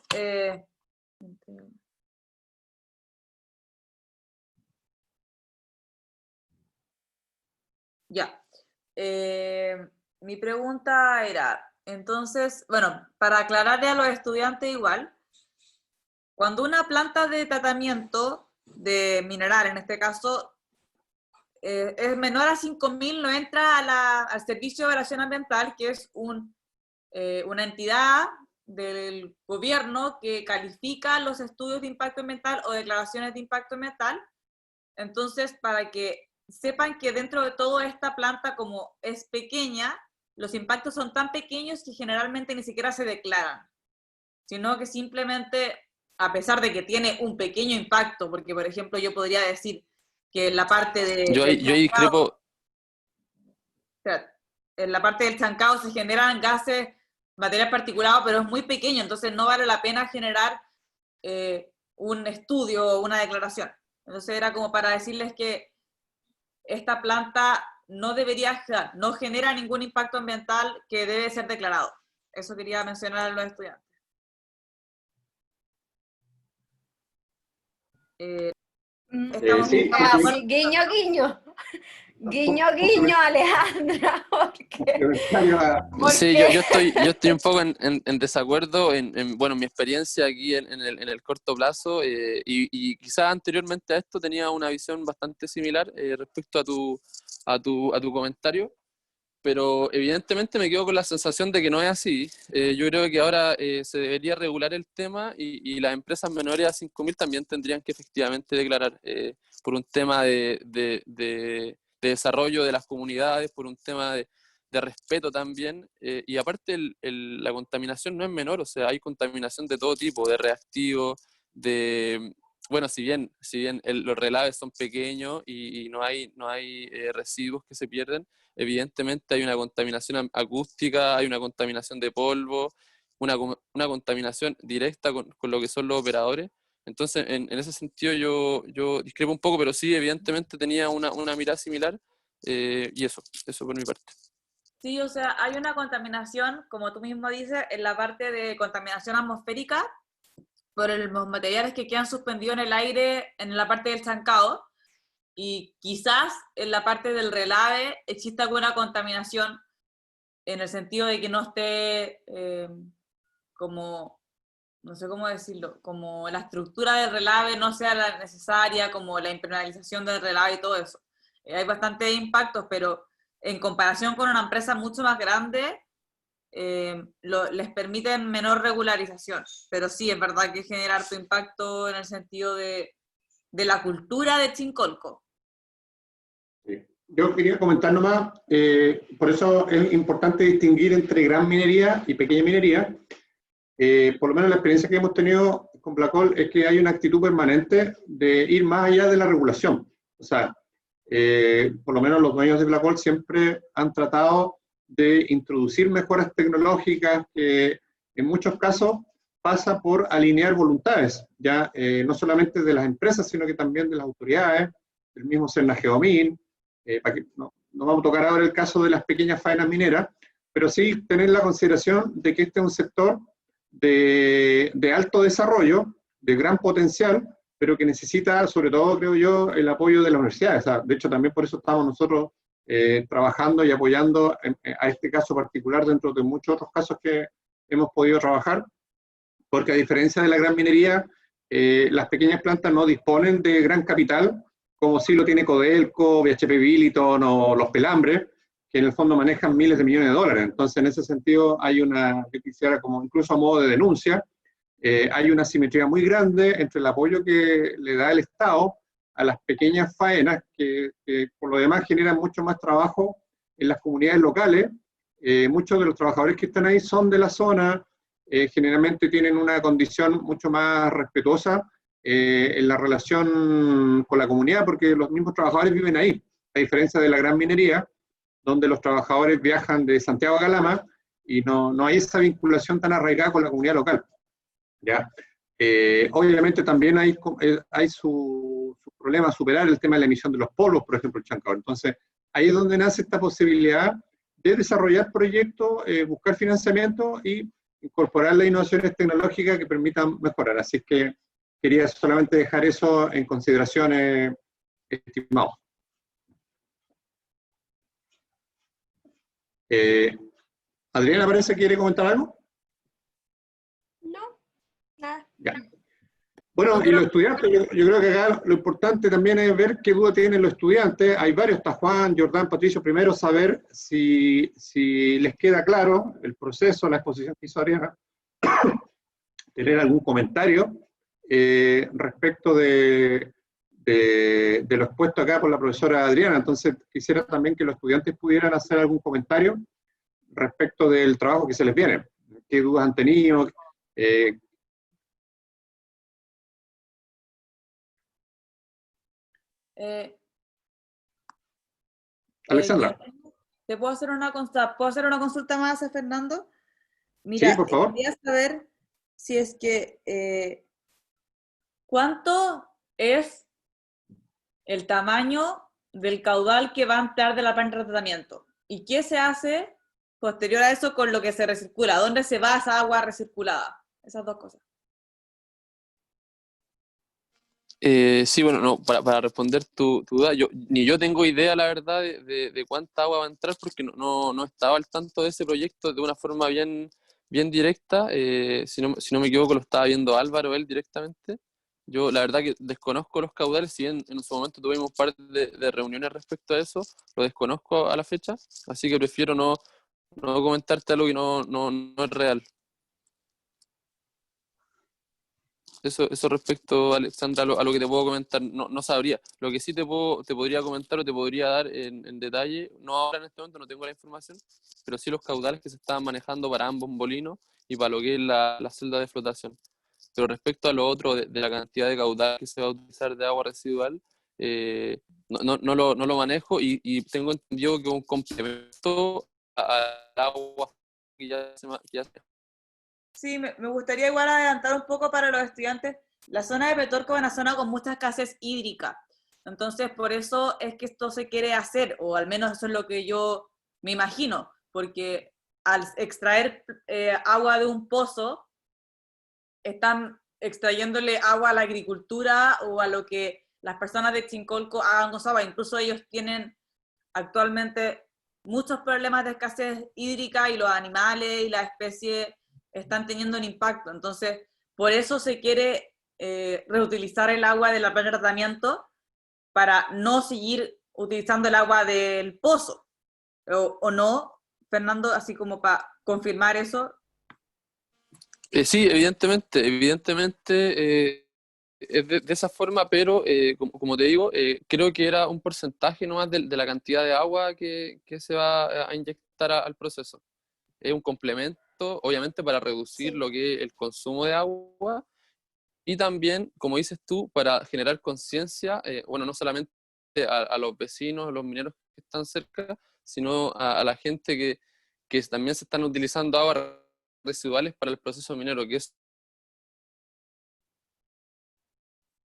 ya. Mi pregunta era, entonces, bueno, para aclararle a los estudiantes igual, cuando una planta de tratamiento de mineral, en este caso, es menor a 5.000, no entra al Servicio de Evaluación Ambiental, que es una entidad del gobierno que califica los estudios de impacto ambiental o declaraciones de impacto ambiental. Entonces, para que sepan que dentro de toda esta planta, como es pequeña, los impactos son tan pequeños que generalmente ni siquiera se declaran, sino que simplemente, a pesar de que tiene un pequeño impacto, porque por ejemplo yo podría decir que en la parte Yo ahí discrepo. En la parte del chancado se generan gases, material particulado, pero es muy pequeño, entonces no vale la pena generar un estudio o una declaración. Entonces era como para decirles que esta planta no genera ningún impacto ambiental que debe ser declarado. Eso quería mencionar a los estudiantes. Sí, Guiño, guiño. Guiño, guiño, Alejandra. Sí, yo estoy un poco en desacuerdo bueno, mi experiencia aquí en el corto plazo y quizás anteriormente a esto tenía una visión bastante similar respecto a tu comentario, pero evidentemente me quedo con la sensación de que no es así. Yo creo que ahora se debería regular el tema y las empresas menores a 5.000 también tendrían que efectivamente declarar por un tema de desarrollo de las comunidades, por un tema de respeto también, y aparte la contaminación no es menor, o sea, hay contaminación de todo tipo, de reactivos, bueno, si bien los relaves son pequeños y no hay residuos que se pierden, evidentemente hay una contaminación acústica, hay una contaminación de polvo, una contaminación directa con lo que son los operadores. Entonces, en ese sentido yo discrepo un poco, pero sí, evidentemente tenía una mirada similar, y eso por mi parte. Sí, o sea, hay una contaminación, como tú mismo dices, en la parte de contaminación atmosférica, por los materiales que quedan suspendidos en el aire en la parte del chancado, y quizás en la parte del relave exista alguna contaminación en el sentido de que no esté como, no sé cómo decirlo, como la estructura del relave no sea la necesaria, como la impermeabilización del relave y todo eso. Hay bastantes impactos, pero en comparación con una empresa mucho más grande, les permiten menor regularización. Pero sí, es verdad que genera harto impacto en el sentido de la cultura de Chincolco. Yo quería comentar nomás, por eso es importante distinguir entre gran minería y pequeña minería. Por lo menos la experiencia que hemos tenido con Blacol es que hay una actitud permanente de ir más allá de la regulación. O sea, por lo menos los dueños de Blacol siempre han tratado de introducir mejoras tecnológicas que en muchos casos pasa por alinear voluntades, ya no solamente de las empresas, sino que también de las autoridades, del mismo Senagiomin. No vamos a tocar ahora el caso de las pequeñas faenas mineras, pero sí tener la consideración de que este es un sector de alto desarrollo, de gran potencial, pero que necesita, sobre todo, creo yo, el apoyo de las universidades. O sea, de hecho, también por eso estamos nosotros trabajando y apoyando a este caso particular dentro de muchos otros casos que hemos podido trabajar, porque a diferencia de la gran minería, las pequeñas plantas no disponen de gran capital, como sí lo tiene Codelco, BHP Billiton o los Pelambres, que en el fondo manejan miles de millones de dólares. Entonces, en ese sentido, hay una, yo quisiera como incluso a modo de denuncia, hay una simetría muy grande entre el apoyo que le da el Estado a las pequeñas faenas, que por lo demás generan mucho más trabajo en las comunidades locales. Muchos de los trabajadores que están ahí son de la zona, generalmente tienen una condición mucho más respetuosa en la relación con la comunidad, porque los mismos trabajadores viven ahí, a diferencia de la gran minería, donde los trabajadores viajan de Santiago a Calama y no hay esa vinculación tan arraigada con la comunidad local. ¿Ya? Obviamente también hay su problema a superar, el tema de la emisión de los polvos, por ejemplo, el chancador. Entonces, ahí es donde nace esta posibilidad de desarrollar proyectos, buscar financiamiento y incorporar las innovaciones tecnológicas que permitan mejorar. Así que quería solamente dejar eso en consideración, estimado. Adriana, parece que quiere comentar algo. No, nada. Ya. Bueno, y los estudiantes, yo creo que acá lo importante también es ver qué duda tienen los estudiantes. Hay varios, está Juan, Jordán, Patricio, primero saber si les queda claro el proceso, la exposición que hizo Adriana, tener algún comentario respecto de lo expuesto acá por la profesora Adriana. Entonces, quisiera también que los estudiantes pudieran hacer algún comentario respecto del trabajo que se les viene. ¿Qué dudas han tenido? Alexandra. ¿Te puedo hacer una consulta? ¿Puedo hacer una consulta más, Fernando? Mira, Sí, por favor. quería saber si es que ¿cuánto es el tamaño del caudal que va a entrar de la planta de tratamiento? ¿Y qué se hace posterior a eso con lo que se recircula? ¿Dónde se va esa agua recirculada? Esas dos cosas. Sí, bueno, no, para responder tu duda, ni yo tengo idea, la verdad, de cuánta agua va a entrar, porque no estaba al tanto de ese proyecto de una forma bien directa. Si no me equivoco, lo estaba viendo Álvaro, él directamente. Yo, la verdad, que desconozco los caudales, si bien en su momento tuvimos parte de reuniones respecto a eso, lo desconozco a la fecha, así que prefiero no comentarte algo que no es real. Eso respecto, Alexandra, a lo que te puedo comentar, no sabría. Lo que sí te podría comentar o te podría dar en detalle, no ahora en este momento, no tengo la información, pero sí los caudales que se estaban manejando para ambos molinos y para lo que es la celda de flotación. Pero respecto a lo otro, de la cantidad de caudal que se va a utilizar de agua residual, no lo manejo y tengo entendido que un complemento al agua que ya se Sí, me gustaría igual adelantar un poco para los estudiantes. La zona de Petorco es una zona con mucha escasez hídrica. Entonces, por eso es que esto se quiere hacer, o al menos eso es lo que yo me imagino, porque al extraer agua de un pozo, están extrayéndole agua a la agricultura o a lo que las personas de Chincolco hagan con su agua. Incluso ellos tienen actualmente muchos problemas de escasez hídrica y los animales y las especies están teniendo un impacto. Entonces, por eso se quiere reutilizar el agua de la planta de tratamiento para no seguir utilizando el agua del pozo. ¿O no, Fernando? Así como para confirmar eso. Sí, evidentemente es de esa forma, pero como te digo, creo que era un porcentaje nomás de la cantidad de agua que se va a inyectar al proceso. Es un complemento, obviamente, para reducir lo que es el consumo de agua y también, como dices tú, para generar conciencia, bueno, no solamente a los vecinos, a los mineros que están cerca, sino a la gente que también se están utilizando aguas residuales para el proceso minero, que es...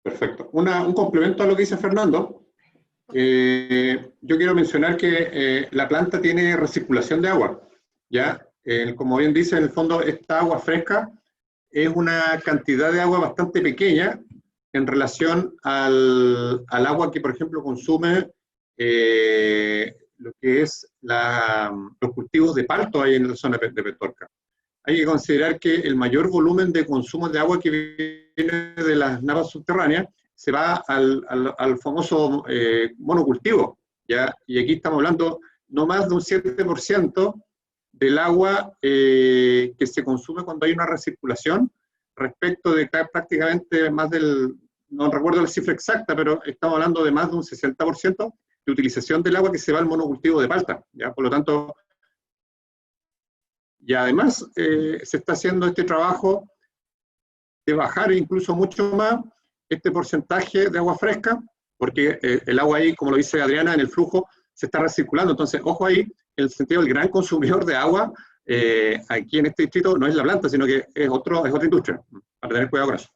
Perfecto. Un complemento a lo que dice Fernando. Yo quiero mencionar que la planta tiene recirculación de agua. ¿ya? Como bien dice, en el fondo, esta agua fresca es una cantidad de agua bastante pequeña en relación al agua que, por ejemplo, consume lo que es los cultivos de palto ahí en la zona de Petorca. Hay que considerar que el mayor volumen de consumo de agua que viene de las napas subterráneas se va al famoso monocultivo, ¿ya? Y aquí estamos hablando no más de un 7% del agua que se consume cuando hay una recirculación, respecto de prácticamente más del, no recuerdo la cifra exacta, pero estamos hablando de más de un 60% de utilización del agua que se va al monocultivo de palta, ¿ya? Por lo tanto, y además se está haciendo este trabajo de bajar incluso mucho más este porcentaje de agua fresca, porque el agua ahí, como lo dice Adriana, en el flujo se está recirculando. Entonces, ojo ahí, en el sentido del gran consumidor de agua, aquí en este distrito no es la planta, sino que es otra industria, para tener cuidado con eso.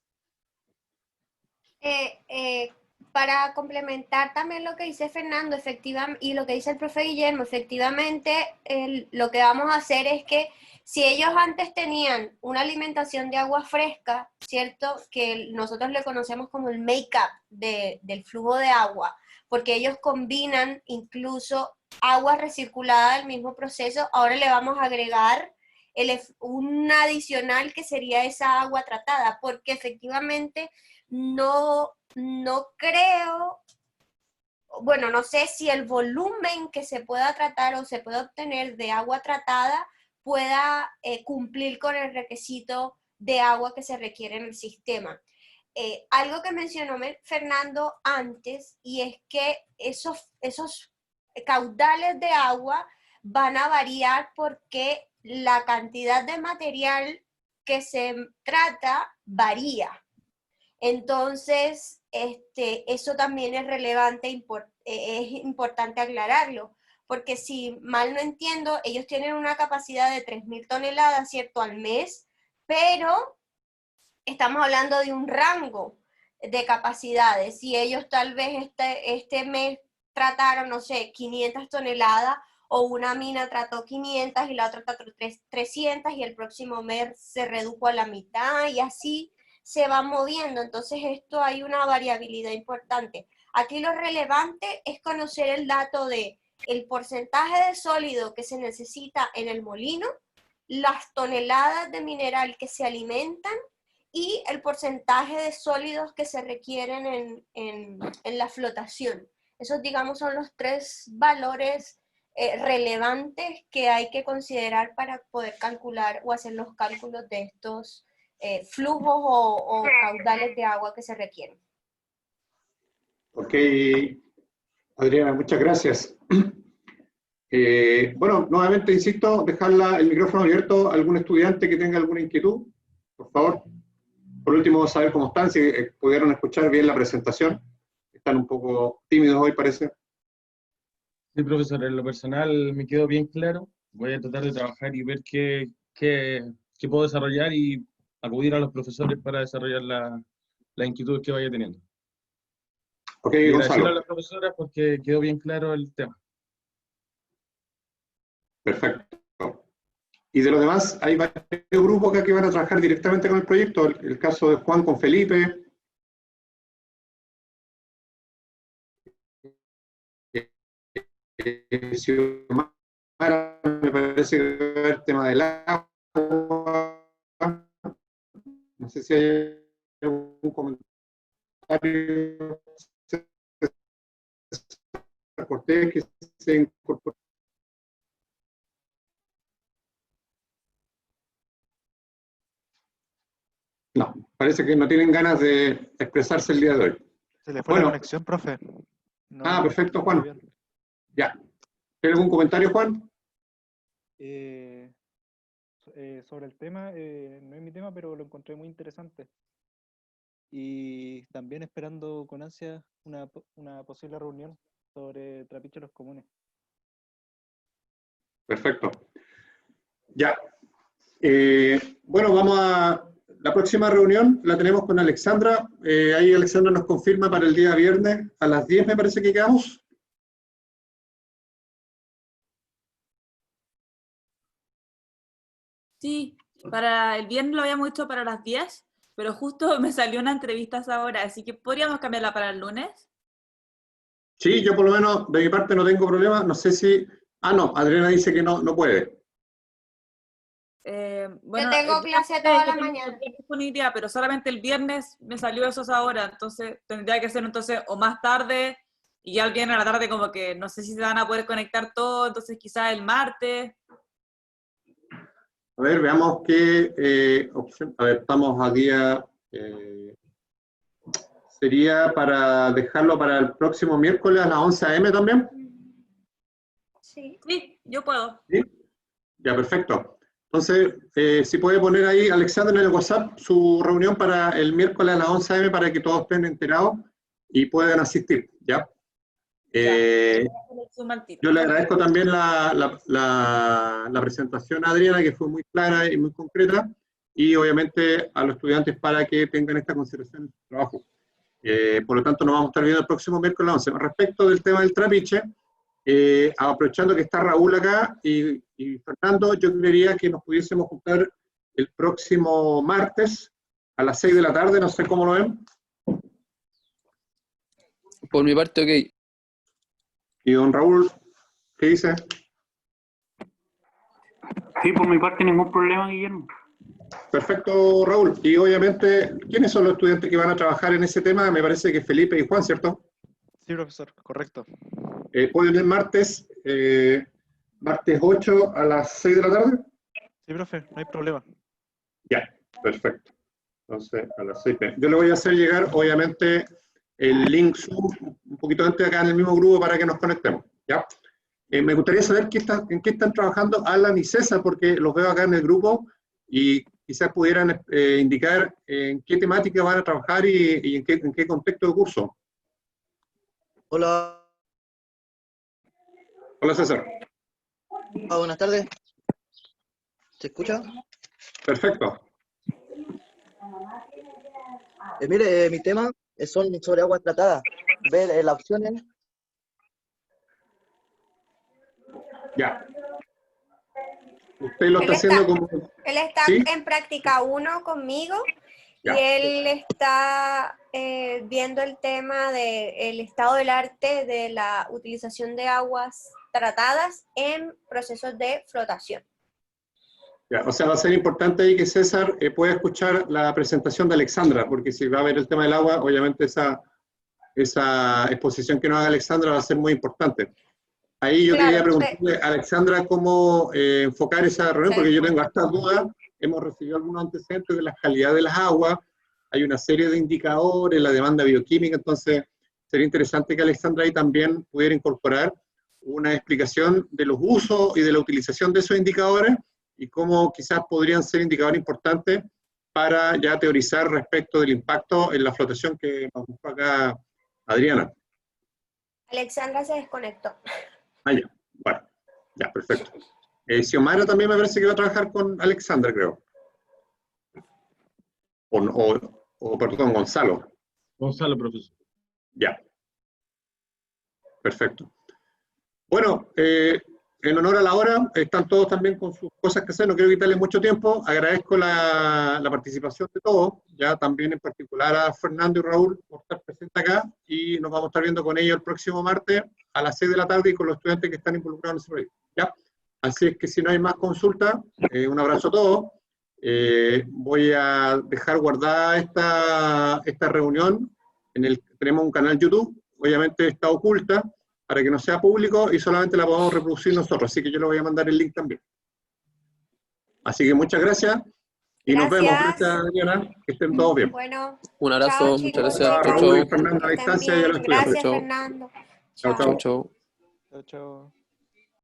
Para complementar también lo que dice Fernando, efectivamente, y lo que dice el profe Guillermo, efectivamente, lo que vamos a hacer es que si ellos antes tenían una alimentación de agua fresca, ¿cierto? Que nosotros le conocemos como el make-up del flujo de agua, porque ellos combinan incluso agua recirculada del mismo proceso, ahora le vamos a agregar un adicional que sería esa agua tratada, porque efectivamente no creo, bueno, no sé si el volumen que se pueda tratar o se pueda obtener de agua tratada pueda cumplir con el requisito de agua que se requiere en el sistema. Algo que mencionó Fernando antes, y es que esos caudales de agua van a variar porque la cantidad de material que se trata varía. Entonces, eso también es relevante, es importante aclararlo, porque si mal no entiendo, ellos tienen una capacidad de 3.000 toneladas, ¿cierto?, al mes, pero estamos hablando de un rango de capacidades. Si ellos tal vez este mes trataron, no sé, 500 toneladas, o una mina trató 500 y la otra trató 300, y el próximo mes se redujo a la mitad, y así se va moviendo. Entonces esto hay una variabilidad importante. Aquí lo relevante es conocer el dato de el porcentaje de sólido que se necesita en el molino, las toneladas de mineral que se alimentan y el porcentaje de sólidos que se requieren en la flotación. Esos, digamos, son los 3 valores relevantes que hay que considerar para poder calcular o hacer los cálculos de estos flujos o caudales de agua que se requieren. Ok, Adriana, muchas gracias. Bueno, nuevamente insisto, dejar el micrófono abierto a algún estudiante que tenga alguna inquietud, por favor. Por último, saber cómo están, si pudieron escuchar bien la presentación. Están un poco tímidos hoy, parece. Sí, profesor, en lo personal me quedó bien claro. Voy a tratar de trabajar y ver qué puedo desarrollar y acudir a los profesores para desarrollar la inquietud que vaya teniendo. Ok, Y agradecer a Gonzalo. las profesoras porque quedó bien claro el tema. Perfecto. Y de los demás, hay varios grupos acá que van a trabajar directamente con el proyecto. El caso de Juan con Felipe. Xiomara, me parece que va a haber el tema del agua. No sé si hay algún comentario. Cortés que se incorporó. No, parece que no tienen ganas de expresarse el día de hoy. Se le fue la conexión, profe. No, perfecto, Juan. Ya. ¿Tiene algún comentario, Juan? Sobre el tema, no es mi tema, pero lo encontré muy interesante. Y también esperando con ansia una posible reunión sobre trapiche los comunes. Perfecto. Ya. Bueno, vamos a... La próxima reunión la tenemos con Alexandra. Ahí Alexandra nos confirma para el día viernes a las 10, me parece que quedamos. Sí, para el viernes lo habíamos hecho para las 10, pero justo me salió una entrevista a esa hora, así que podríamos cambiarla para el lunes. Sí, yo por lo menos de mi parte no tengo problema. No sé si... Ah, no, Adriana dice que no puede. Bueno, Yo tengo el clase viernes toda yo la tengo mañana. disponibilidad, pero solamente el viernes me salió eso a esa hora, entonces tendría que ser entonces o más tarde, y ya el viernes a la tarde como que no sé si se van a poder conectar todos, entonces quizás el martes. A ver, veamos qué opción. A ver, estamos a día... sería para dejarlo para el próximo miércoles a las 11 a.m. también. Sí. Sí, yo puedo. ¿Sí? Ya, perfecto. Entonces, si puede poner ahí, Alexandra, en el WhatsApp su reunión para el miércoles a las 11 a.m. para que todos estén enterados y puedan asistir, ¿ya? Yo le agradezco también la presentación a Adriana, que fue muy clara y muy concreta, y obviamente a los estudiantes para que tengan esta consideración en su trabajo. Por lo tanto, nos vamos a estar viendo el próximo miércoles a las 11. Respecto del tema del trapiche, aprovechando que está Raúl acá y Fernando, yo creería que nos pudiésemos juntar el próximo martes a las 6 de la tarde, no sé cómo lo ven. Por mi parte, ok. Y don Raúl, ¿qué dice? Sí, por mi parte ningún problema, Guillermo. Perfecto, Raúl. Y obviamente, ¿quiénes son los estudiantes que van a trabajar en ese tema? Me parece que Felipe y Juan, ¿cierto? Sí, profesor, correcto. ¿Pueden el martes 8 a las 6 de la tarde? Sí, profe, no hay problema. Ya, perfecto. Entonces, a las 6 p.m. Yo le voy a hacer llegar, obviamente, el link Zoom un poquito antes acá en el mismo grupo para que nos conectemos, ¿ya? Me gustaría saber en qué están trabajando Alan y César, porque los veo acá en el grupo y quizás pudieran indicar en qué temática van a trabajar y en qué contexto de curso. Hola, Hola, César. buenas tardes. ¿Se escucha? Perfecto. Mire, mi tema son sobre aguas tratadas. Ver las opciones. Ya. Usted lo está Él haciendo está- como... Él está ¿Sí? en práctica 1 conmigo Ya. y él está viendo el tema del estado del arte de la utilización de aguas tratadas en procesos de flotación. Ya, o sea, va a ser importante ahí que César pueda escuchar la presentación de Alexandra, porque si va a ver el tema del agua, obviamente esa exposición que nos haga Alexandra va a ser muy importante. Ahí yo quería Claro, preguntarle a Alexandra cómo enfocar esa reunión, porque yo tengo estas dudas, hemos recibido algunos antecedentes de la calidad de las aguas, hay una serie de indicadores, la demanda bioquímica, entonces sería interesante que Alexandra ahí también pudiera incorporar una explicación de los usos y de la utilización de esos indicadores, y cómo quizás podrían ser indicadores importantes para ya teorizar respecto del impacto en la flotación que nos buscó acá Adriana. Alexandra se desconectó. Ah, ya, bueno, ya, perfecto. Xiomara también me parece que va a trabajar con Alexandra, creo. Perdón, Gonzalo. Gonzalo, profesor. Ya. Perfecto. Bueno, en honor a la hora, están todos también con sus cosas que hacer, no quiero quitarles mucho tiempo, agradezco la participación de todos, ya también en particular a Fernando y Raúl por estar presentes acá, y nos vamos a estar viendo con ellos el próximo martes a las 6 de la tarde y con los estudiantes que están involucrados en ese proyecto, ¿ya? Así es que si no hay más consultas, un abrazo a todos, voy a dejar guardada esta reunión, tenemos un canal YouTube, obviamente está oculta, para que no sea público y solamente la podamos reproducir nosotros. Así que yo le voy a mandar el link también. Así que muchas gracias y nos vemos. Gracias, Adriana. Que estén todos bien. Bueno, Un chao abrazo, chicos, muchas Hola, gracias. Chau, Raúl y chau. Fernando a la que estén distancia y a los bien. estudiantes. Gracias, Chau. Fernando. Chau, Chao. Chau, chau. Chao, chao.